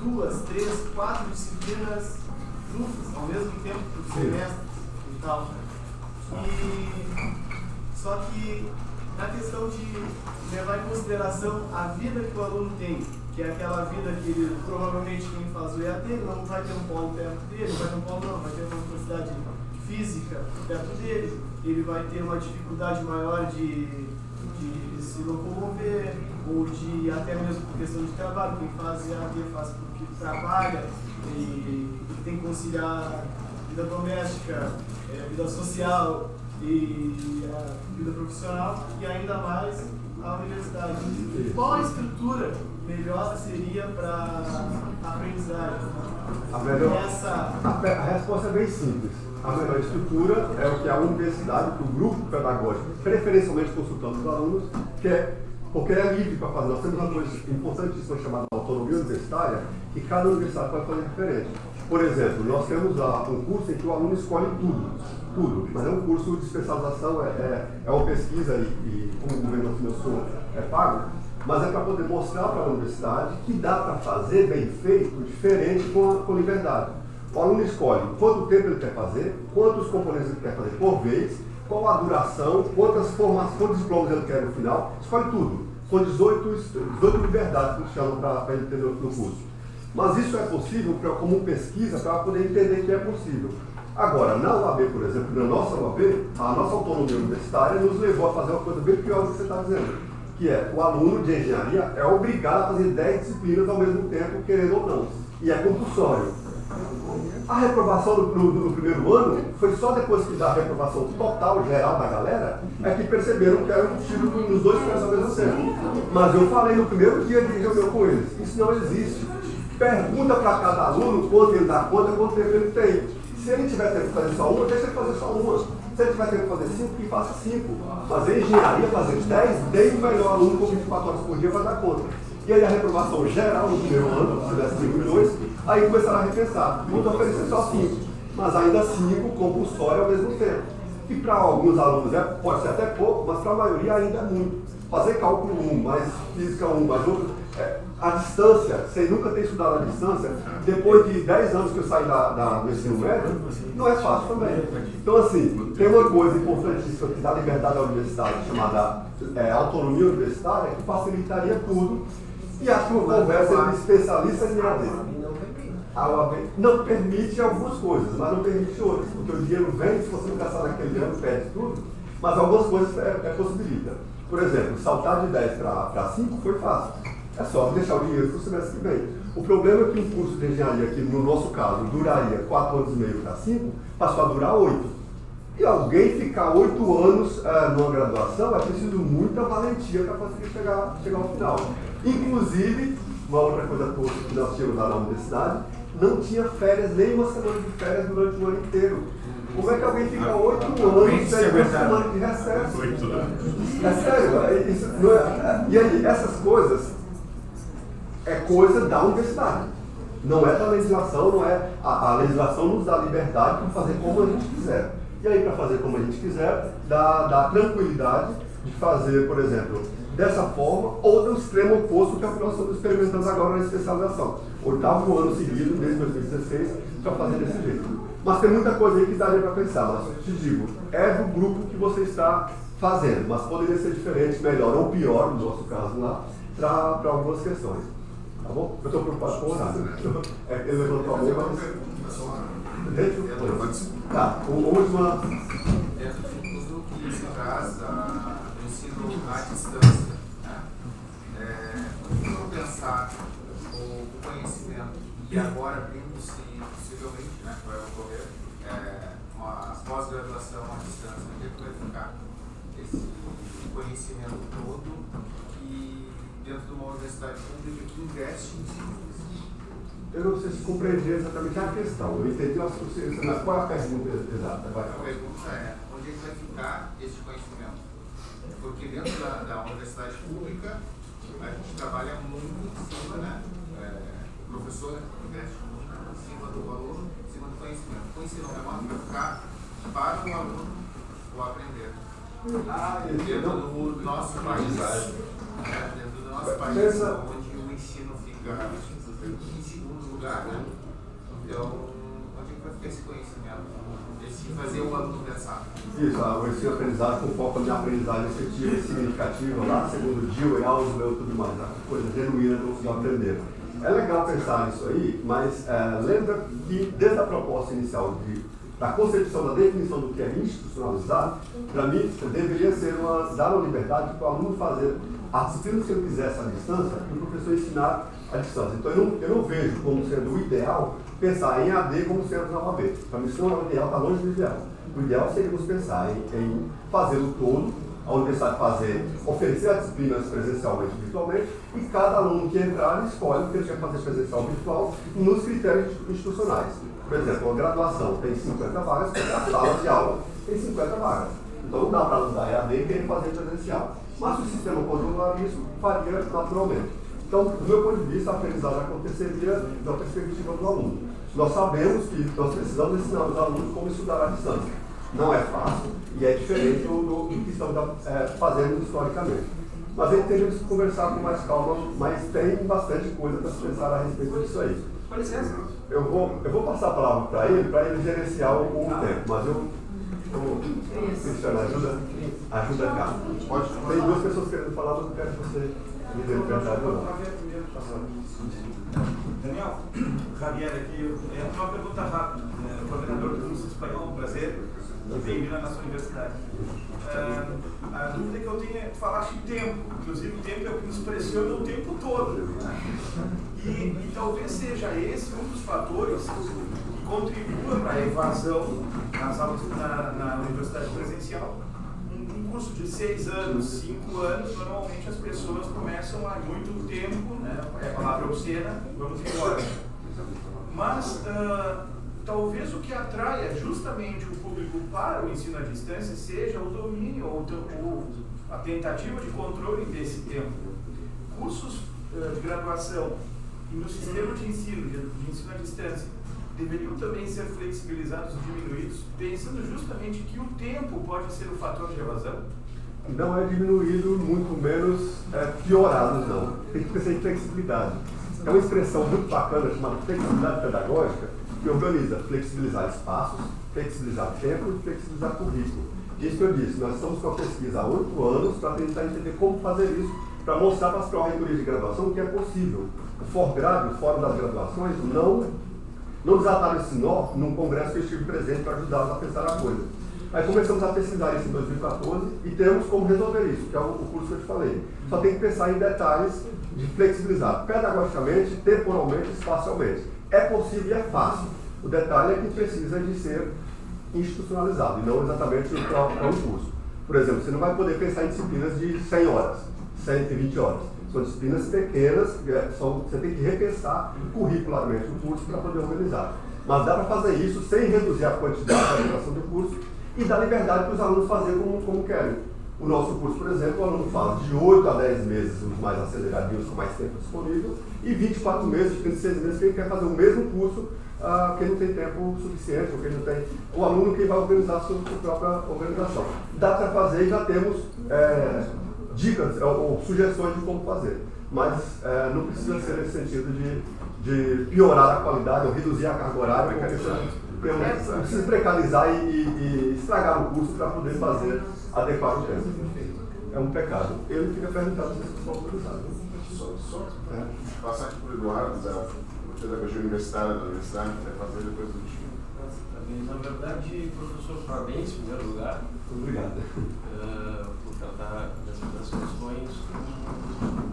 2, 3, 4 disciplinas juntas, ao mesmo tempo por semestre e tal. Só que na questão de levar em consideração a vida que o aluno tem, que é aquela vida que ele, provavelmente quem faz o EAD não vai ter um polo perto dele, vai ter um polo não, vai ter uma universidade física perto dele, ele vai ter uma dificuldade maior de se locomover, ou de até mesmo por questão de trabalho, quem faz EAD faz porque trabalha e tem que conciliar vida doméstica, vida social e a vida profissional e ainda mais a universidade. Qual a estrutura melhor seria para a aprendizagem? A resposta é bem simples. A melhor estrutura é o que a universidade, que o grupo pedagógico, preferencialmente consultando os alunos, quer, porque é livre para fazer. Nós temos uma coisa importantíssima chamada autonomia universitária, que cada universidade pode fazer diferente. Por exemplo, nós temos um curso em que o aluno escolhe tudo, mas é um curso de especialização, é uma pesquisa e como o governo financiou, é pago, mas é para poder mostrar para a universidade que dá para fazer bem feito, diferente com liberdade. O aluno escolhe quanto tempo ele quer fazer, quantos componentes ele quer fazer por vez, qual a duração, quantos diplomas ele quer no final, escolhe tudo. São 18 liberdades que chamam para ele ter no curso. Mas isso é possível como pesquisa para poder entender que é possível. Agora, na UAB, por exemplo, na nossa UAB, a nossa autonomia universitária nos levou a fazer uma coisa bem pior do que você está dizendo, que é o aluno de engenharia é obrigado a fazer 10 disciplinas ao mesmo tempo, querendo ou não, e é compulsório. A reprovação no primeiro ano foi só depois que da reprovação total, geral da galera, é que perceberam que era um tiro nos dois pés ao mesmo tempo. Mas eu falei no primeiro dia de reunião com eles, isso não existe. Pergunta para cada aluno quanto ele dá conta, quanto tempo ele tem. Se ele tiver tempo de fazer só uma, deixa ele fazer só uma. Se ele tiver tempo de fazer 5, que faça 5. Fazer engenharia, fazer 10, bem o melhor aluno com 24 horas por dia vai dar conta. E aí a reprovação geral no primeiro ano, se tivesse 5 e 2, aí começaram a repensar. Vamos oferecer só 5, mas ainda 5 compulsório ao mesmo tempo. E para alguns alunos pode ser até pouco, mas para a maioria ainda é muito. Fazer cálculo 1, mais física 1, mais outro, a distância, sem nunca ter estudado a distância, depois de 10 anos que eu saí do ensino médio, não é fácil também. Então, assim, tem uma coisa importantíssima que dá liberdade à universidade, chamada autonomia universitária, que facilitaria tudo. E acho que uma conversa entre especialistas em EAD. A UAB não permite algumas coisas, mas não permite outras, porque o dinheiro vem, se você não gastar naquele ano, perde tudo, mas algumas coisas possibilita. Por exemplo, saltar de 10 para 5 foi fácil. É só deixar o dinheiro para o semestre que vem. O problema é que um curso de engenharia, que no nosso caso duraria 4 anos e meio para 5, passou a durar 8. E alguém ficar 8 anos numa graduação é preciso muita valentia para conseguir chegar ao final. Inclusive, uma outra coisa que nós tínhamos lá na universidade, não tinha férias, nem uma semana de férias durante o ano inteiro. Como é que alguém fica 8 anos sem uma semana de recesso? É sério, isso não é. E aí, essas coisas é coisa da universidade. Não é da legislação, não é. A legislação nos dá liberdade para fazer como a gente quiser. E aí, para fazer como a gente quiser, dá tranquilidade de fazer, por exemplo, dessa forma, ou do extremo oposto, que é o que nós estamos experimentando agora na especialização. 8º ano seguido, desde 2016, para fazer desse jeito. Mas tem muita coisa aí que daria para pensar, mas te digo, é do grupo que você está fazendo, mas poderia ser diferente, melhor ou pior, no nosso caso lá, para algumas questões. Tá bom? Eu estou preocupado com o horário. Ele levantou a mão, mas... Tá, última... Tudo que se traz do ensino à distância, né? Como pensar o conhecimento e agora abrindo-se possivelmente, né, que vai ocorrer uma pós-graduação à distância, onde é que vai ficar esse conhecimento todo e dentro de uma universidade pública que investe em ciências? Eu não sei se compreendi exatamente a questão. Eu entendi mas qual é a pergunta exata? A pergunta é, onde é que vai ficar esse conhecimento? Porque dentro da universidade pública, a gente trabalha muito em cima, né? O professor investe muito em cima do aluno, em cima do conhecimento. O ensino remoto vai ficar para o aluno o aprender. Dentro do nosso país, onde o ensino fica em segundo lugar, né? Então, onde é que vai ficar esse conhecimento? Esse fazer o aluno pensar. Isso, o ensino-aprendizagem com foco na aprendizagem efetiva e significativa, lá segundo Dewey, Ausubel e tudo mais, a coisa genuína do aprender. É legal pensar nisso aí, mas lembra que desde a proposta inicial da concepção, da definição do que é institucionalizado, para mim, deveria ser dar uma liberdade para o aluno fazer a disciplina que ele quisesse à distância e o professor ensinar à distância. Então, eu não vejo como sendo o ideal pensar em AD como sendo na OAB. Para mim, isso não é o ideal, está longe do ideal. O ideal seria pensar em fazê-lo todo, a universidade oferecer as disciplinas presencialmente e virtualmente, e cada aluno que entrar escolhe o que ele quer fazer presencial ou virtual nos critérios institucionais. Por exemplo, a graduação tem 50 vagas, porque a sala de aula tem 50 vagas. Então não dá para usar EAD e querer fazer presencial. Mas se o sistema controlar isso, faria naturalmente. Então, do meu ponto de vista, a aprendizagem aconteceria da perspectiva do aluno. Nós sabemos que nós precisamos ensinar os alunos como estudar à distância. Não é fácil e é diferente do que estamos fazendo historicamente. Mas a gente teria que conversar com mais calma, mas tem bastante coisa para se pensar a respeito disso aí. Com licença. Eu vou passar a palavra para ele gerenciar o tempo, mas Cristiano, ajuda cá. Tem duas pessoas querendo falar, mas eu quero que você me dê verdade ou não. Daniel, Javier aqui, uma pergunta rápida. Coordenador do curso espanhol, um prazer, e bem-vindo à nossa universidade. A dúvida que eu tenho é, falaste tempo, inclusive o tempo é o que nos pressiona o tempo todo. Né? E talvez seja esse um dos fatores que contribua para a evasão nas aulas na universidade presencial. Um curso de 6 anos, 5 anos, normalmente as pessoas começam há muito tempo, né? É a palavra obscena, vamos embora. Mas talvez o que atraia justamente o público para o ensino à distância seja o domínio ou a tentativa de controle desse tempo. Cursos de graduação e no sistema de ensino à distância deveriam também ser flexibilizados e diminuídos, pensando justamente que o tempo pode ser o fator de evasão? Não é diminuído, muito menos piorado, não. Tem que pensar em flexibilidade. É uma expressão muito bacana chamada flexibilidade pedagógica, que organiza flexibilizar espaços, flexibilizar tempo e flexibilizar currículo. Isso que eu disse, nós estamos com a pesquisa há 8 anos para tentar entender como fazer isso, para mostrar para as pró-reitorias de graduação que é possível. O Forgrad, o Fórum das Graduações, não desataram esse nó num congresso que eu estive presente para ajudá-los a pensar a coisa. Aí começamos a pesquisar isso em 2014 e temos como resolver isso, que é o curso que eu te falei. Só tem que pensar em detalhes de flexibilizar pedagogicamente, temporalmente e espacialmente. É possível e é fácil. O detalhe é que precisa de ser institucionalizado e não exatamente para um curso. Por exemplo, você não vai poder pensar em disciplinas de 100 horas, 120 horas. São disciplinas pequenas, você tem que repensar curricularmente o curso para poder organizar. Mas dá para fazer isso sem reduzir a quantidade da duração do curso e dar liberdade para os alunos fazerem como querem. O nosso curso, por exemplo, o aluno faz de 8 a 10 meses os mais aceleradinhos, com mais tempo disponível, e 24 meses, 36 meses, que ele quer fazer o mesmo curso, que não tem tempo suficiente, ou que não tem. O aluno que vai organizar a sua própria organização. Dá para fazer e já temos dicas ou sugestões de como fazer. Mas não precisa ser nesse sentido de piorar a qualidade ou reduzir a carga horária, porque não precisa precarizar e estragar o curso para poder fazer adequar o tempo. É um pecado. Eu queria perguntar se vocês estão autorizados. Só passar aqui para o Eduardo, da pedagogia universitária da universidade, que vai fazer depois do time. Na verdade, professor, parabéns em primeiro lugar. Obrigado. Por tratar das questões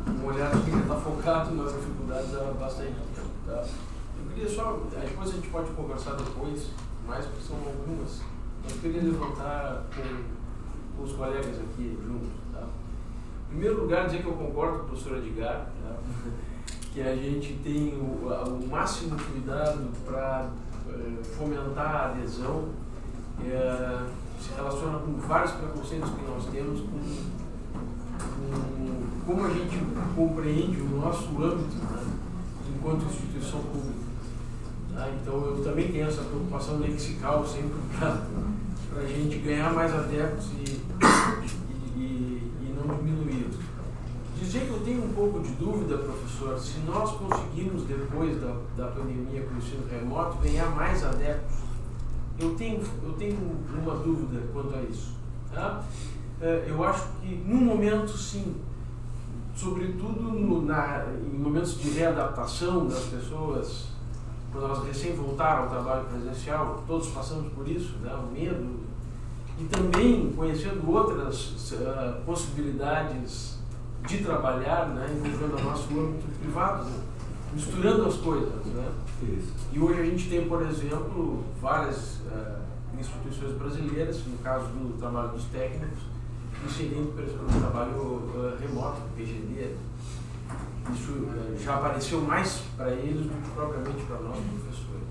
com um olhar que está focado nas dificuldades há bastante tempo. Tá? Eu queria só, depois a gente pode conversar depois, mais porque são algumas. Eu queria levantar com os colegas aqui juntos. Tá? Em primeiro lugar, dizer que eu concordo com o professor Edgar, tá? Que a gente tem o máximo cuidado para fomentar a adesão, se relaciona com vários preconceitos que nós temos com como a gente compreende o nosso âmbito, né, enquanto instituição pública. Tá? Então eu também tenho essa preocupação lexical sempre para a gente ganhar mais adeptos e não diminuí-los. Dizer que eu tenho um pouco de dúvida, professor, se nós conseguirmos depois da pandemia com o ensino remoto ganhar mais adeptos, eu tenho uma dúvida quanto a isso. Tá? Eu acho que no momento sim, sobretudo em momentos de readaptação das pessoas, quando elas recém voltaram ao trabalho presencial, todos passamos por isso, né, o medo, e também conhecendo outras possibilidades de trabalhar, né, envolvendo o nosso âmbito privado, né, misturando as coisas. Né? Isso. E hoje a gente tem, por exemplo, várias instituições brasileiras, no caso do trabalho dos técnicos, inserindo o trabalho remoto, PGD. Isso já apareceu mais para eles do que propriamente para nós, professores.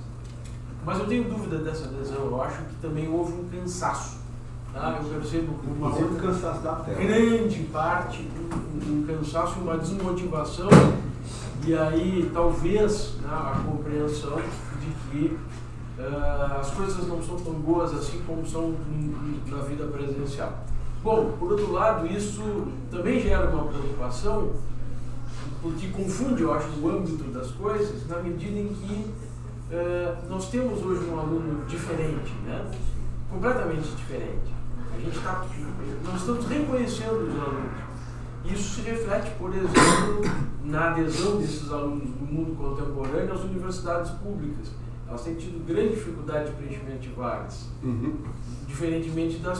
Mas eu tenho dúvida dessa adesão. Eu acho que também houve um cansaço. Tá? Eu percebo que uma cansaço da terra. grande parte, um cansaço e uma desmotivação. E aí, talvez, né, a compreensão de que as coisas não são tão boas assim como são na vida presencial. Bom, por outro lado, isso também gera uma preocupação, porque confunde, eu acho, o âmbito das coisas, na medida em que nós temos hoje um aluno diferente, né? Completamente diferente. Nós estamos reconhecendo os alunos. Isso se reflete, por exemplo, na adesão desses alunos do mundo contemporâneo às universidades públicas. Elas têm tido grande dificuldade de preenchimento de vagas, diferentemente das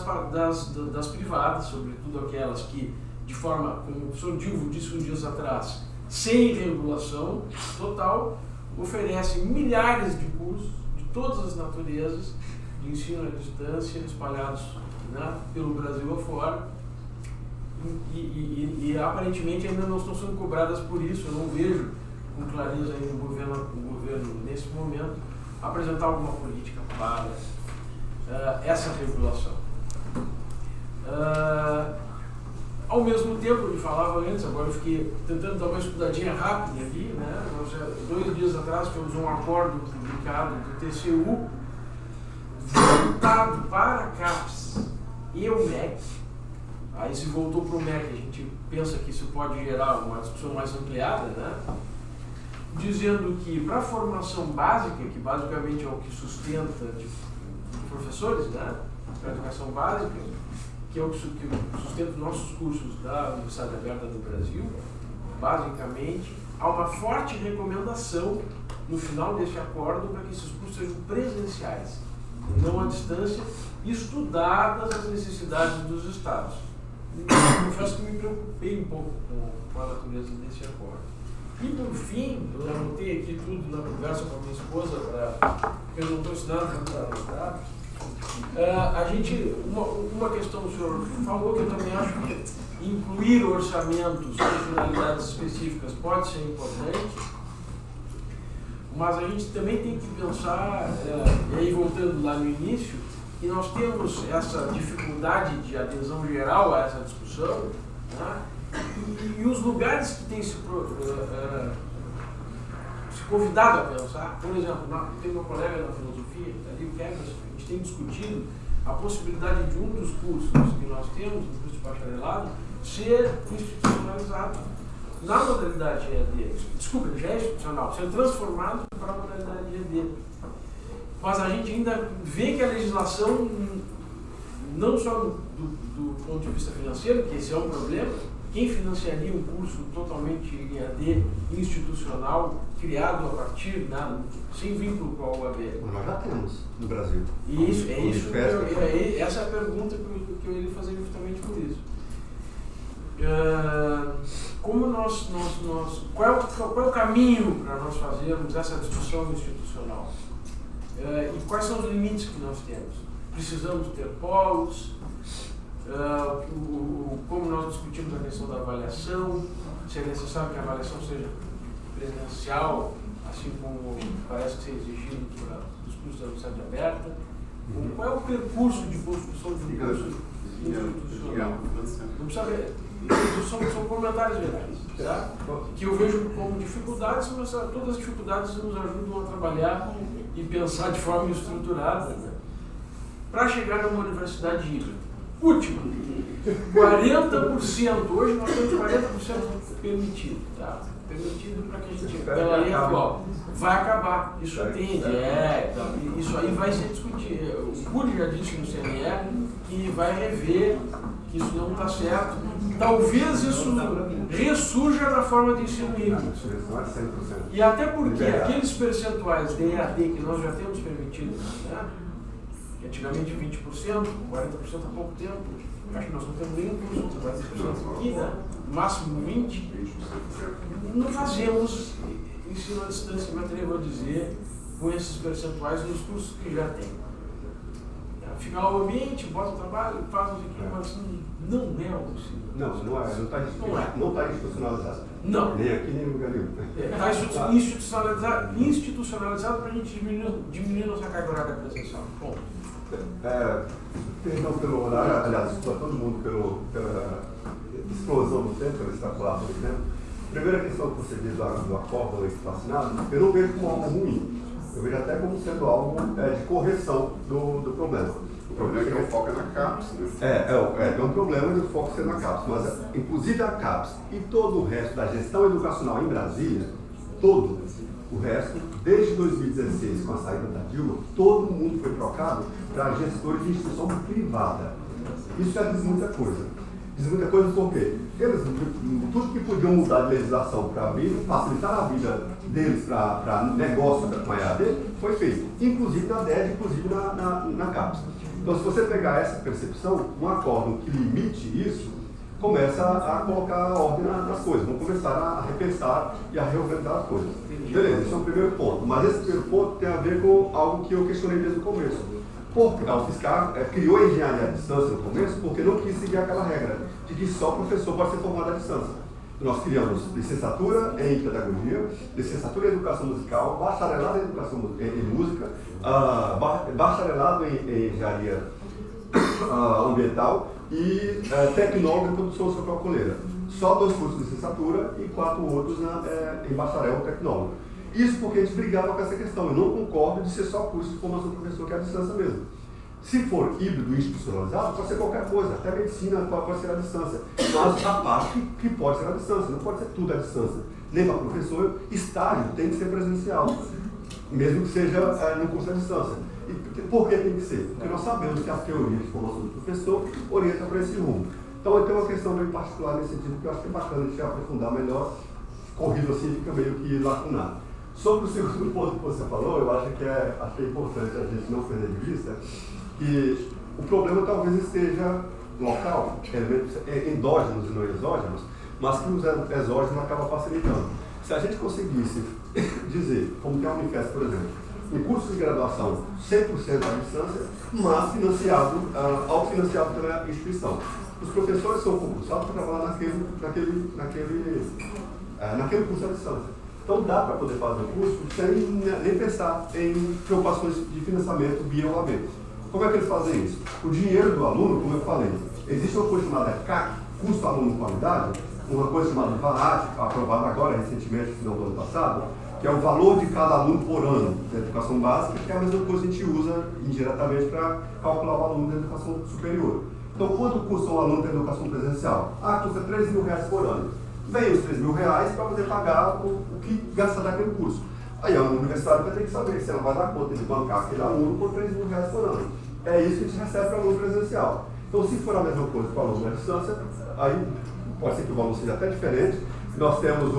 privadas, sobretudo aquelas que, de forma, como o professor Dilvo disse uns dias atrás, sem regulação total, oferecem milhares de cursos de todas as naturezas de ensino à distância, espalhados, né, pelo Brasil afora, e aparentemente ainda não estão sendo cobradas por isso. Eu não vejo com clareza ainda o governo nesse momento apresentar alguma política para essa regulação. Ao mesmo tempo, eu falava antes, agora eu fiquei tentando dar uma estudadinha rápida aqui, né? 2 dias atrás tivemos um acordo publicado do TCU voltado para a CAPES e o MEC. Aí se voltou para o MEC, a gente pensa que isso pode gerar uma discussão mais ampliada, né? Dizendo que para a formação básica, que basicamente é o que sustenta de professores, né? Para a educação básica, que é o que sustenta os nossos cursos da Universidade Aberta do Brasil, basicamente, há uma forte recomendação no final deste acordo para que esses cursos sejam presenciais, não à distância, estudadas as necessidades dos estados. Confesso que me preocupei um pouco com a natureza desse acordo. E por fim, eu anotei aqui tudo na conversa com a minha esposa, porque eu não estou ensinando para anotar. Uma questão o senhor falou que eu também acho que incluir orçamentos com finalidades específicas pode ser importante, mas a gente também tem que pensar, e aí voltando lá no início, que nós temos essa dificuldade de adesão geral a essa discussão, né? E os lugares que têm se convidado a pensar, por exemplo, tem meu colega na filosofia, ali o Kevin, a gente tem discutido a possibilidade de um dos cursos que nós temos, o curso de bacharelado, ser institucionalizado na modalidade EAD. Desculpa, já é institucional, ser transformado para a modalidade EAD. Mas a gente ainda vê que a legislação, não só do ponto de vista financeiro, que esse é um problema, quem financiaria um curso totalmente em EAD institucional, criado a partir, sem vínculo com a UAB? Nós já temos no Brasil. Essa é a pergunta que eu ia fazer justamente por isso. Qual é o caminho para nós fazermos essa discussão institucional? E quais são os limites que nós temos? Precisamos ter polos, como nós discutimos a questão da avaliação, se é necessário que a avaliação seja presencial, assim como parece que ser exigido dos cursos da Universidade Aberta. Qual é o percurso de construção de um curso institucional? Não precisa São comentários gerais, tá? Que eu vejo como dificuldades, mas todas as dificuldades nos ajudam a trabalhar e pensar de forma estruturada, né? Para chegar numa universidade híbrida. Última, 40%, hoje nós temos 40% permitido, tá? Permitido para que a gente, pela lei atual, vai acabar, isso tende, isso aí vai ser discutido. O Curi já disse no CNE que vai rever, que isso não está certo. Talvez isso ressurja na forma de ensino híbrido. E até porque aqueles percentuais de EAD que nós já temos permitido, né? Antigamente 20%, 40% há pouco tempo, acho que nós não temos nenhum curso de 40% aqui, né? No máximo 20%. Não fazemos ensino à distância, me atrevo a dizer, com esses percentuais nos cursos que já tem. Fica lá o ambiente, bota o trabalho, faz os equipamentos, não é o possível. Não está institucionalizado. Não. Nem aqui, nem em lugar nenhum. Está institucionalizado para a gente diminuir nossa carga horária presencial. Bom. Perdão pelo horário, aliás, para todo mundo pela explosão do tempo, pelo extrapolar do tempo. Primeira questão que você diz do acórdão vacinado, eu não vejo como algo ruim. Eu vejo até como sendo algo de correção do problema. O problema é que o foco é na CAPES, né? É um problema de o foco ser na CAPES, mas inclusive a CAPES e todo o resto da gestão educacional em Brasília, todo o resto, desde 2016, com a saída da Dilma, todo mundo foi trocado para gestores de instituição privada. Isso já diz muita coisa. Diz muita coisa por quê? Eles, tudo que podiam mudar de legislação para facilitar a vida deles para negócio com a EAD, foi feito. Inclusive na DED, inclusive na CAPES. Então, se você pegar essa percepção, um acórdão que limite isso, começa a colocar ordem nas coisas, vão começar a repensar e a reorganizar as coisas. Beleza, esse é o primeiro ponto. Mas esse primeiro ponto tem a ver com algo que eu questionei desde o começo. Porque o fiscal criou a engenharia à distância no começo porque não quis seguir aquela regra de que só professor pode ser formado à distância. Nós criamos licenciatura em pedagogia, licenciatura em educação musical, bacharelado em educação em música, bacharelado em engenharia ambiental e tecnólogo em produção sociocoleira. Só 2 cursos de licenciatura e 4 outros em bacharel ou tecnólogo. Isso porque a gente brigava com essa questão. Eu não concordo de ser só curso de formação do professor, que é à distância mesmo. Se for híbrido institucionalizado, pode ser qualquer coisa, até medicina pode ser à distância. Mas a parte que pode ser à distância, não pode ser tudo à distância. Nem para professor, estágio tem que ser presencial, mesmo que seja no curso à distância. E por que tem que ser? Porque nós sabemos que a teoria de formação do professor orienta para esse rumo. Então eu tenho uma questão bem particular nesse sentido, que eu acho que é bacana a gente aprofundar melhor, corrido assim fica meio que lacunado. Sobre o segundo ponto que você falou, eu acho que é importante a gente não perder de vista que o problema talvez esteja local, elementos endógenos e não exógenos, mas que os exógenos acabam facilitando. Se a gente conseguisse dizer, como que é a Unifesp, por exemplo, um curso de graduação 100% à distância, mas autofinanciado pela instituição. Os professores são concursados para trabalhar naquele curso à distância. Então dá para poder fazer o curso sem nem pensar em preocupações de financiamento via OAB. Como é que eles fazem isso? O dinheiro do aluno, como eu falei, existe uma coisa chamada CAC, custo aluno qualidade, uma coisa chamada VAAT, aprovada agora recentemente, no final do ano passado, que é o valor de cada aluno por ano da educação básica, que é a mesma coisa que a gente usa indiretamente para calcular o aluno da educação superior. Então, quanto custa um aluno da educação presencial? Custa R$3.000 por ano. Vem os R$3.000 para poder pagar o que gasta daquele curso. Aí a universidade vai ter que saber se ela vai dar conta de bancar aquele aluno por R$3.000 por ano. É isso que a gente recebe para o aluno presencial. Então, se for a mesma coisa para o aluno à distância, aí pode ser que o valor seja até diferente. Nós temos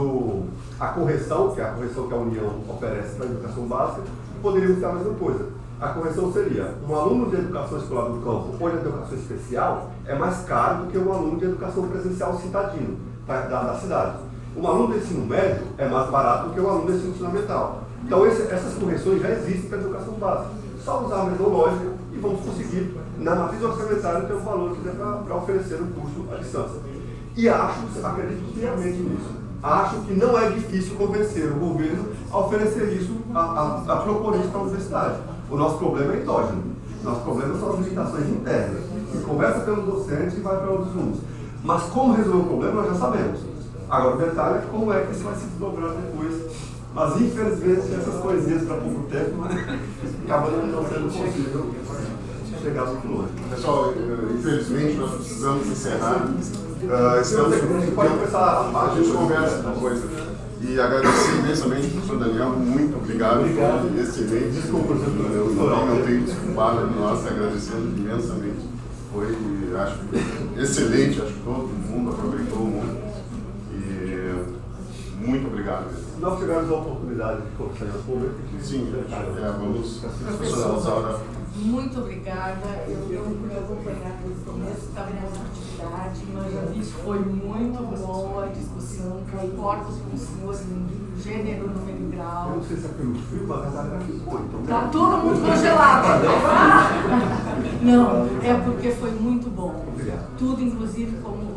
a correção, que é a correção que a União oferece para a educação básica, e poderíamos ter a mesma coisa. A correção seria, um aluno de educação escolar do campo ou de educação especial é mais caro do que um aluno de educação presencial citadino da cidade. Um aluno de ensino médio é mais barato do que um aluno de ensino fundamental. Então essas correções já existem para a educação básica. Só usar a mesma lógica e vamos conseguir, na matriz orçamentária, ter um valor que dê para oferecer um curso à distância. E acredito piamente nisso. Acho que não é difícil convencer o governo a oferecer isso, a propor isso para a universidade. O nosso problema é endógeno. Nosso problema são as limitações internas. E começa pelo docente e vai para outros rumos. Mas como resolver o problema, nós já sabemos. Agora, o detalhe é como é que isso vai se desdobrar depois. Mas, infelizmente, essas coisinhas para pouco tempo, acabam não sendo possível chegar muito longe. Pessoal, infelizmente, nós precisamos encerrar. A gente pode começar a gente conversa depois. E agradecer imensamente ao professor Daniel, muito obrigado. Foi excelente. Desculpa, eu não tenho desculpado, nós agradecendo imensamente. Foi, acho que excelente, acho que todo mundo aproveitou muito. E muito obrigado mesmo. Nós tivemos a oportunidade de conversar em público. Sim, vamos. Professor, muito obrigada. Eu pude acompanhar desde o começo, estava nessa atividade, mas já vi que foi muito boa a discussão, concordo com o senhor em gênero, número e grau. Eu não sei se é pelo frio, mas a galera ficou, então. Está todo mundo congelado. Não, é porque foi muito bom. Obrigado. Tudo, inclusive, como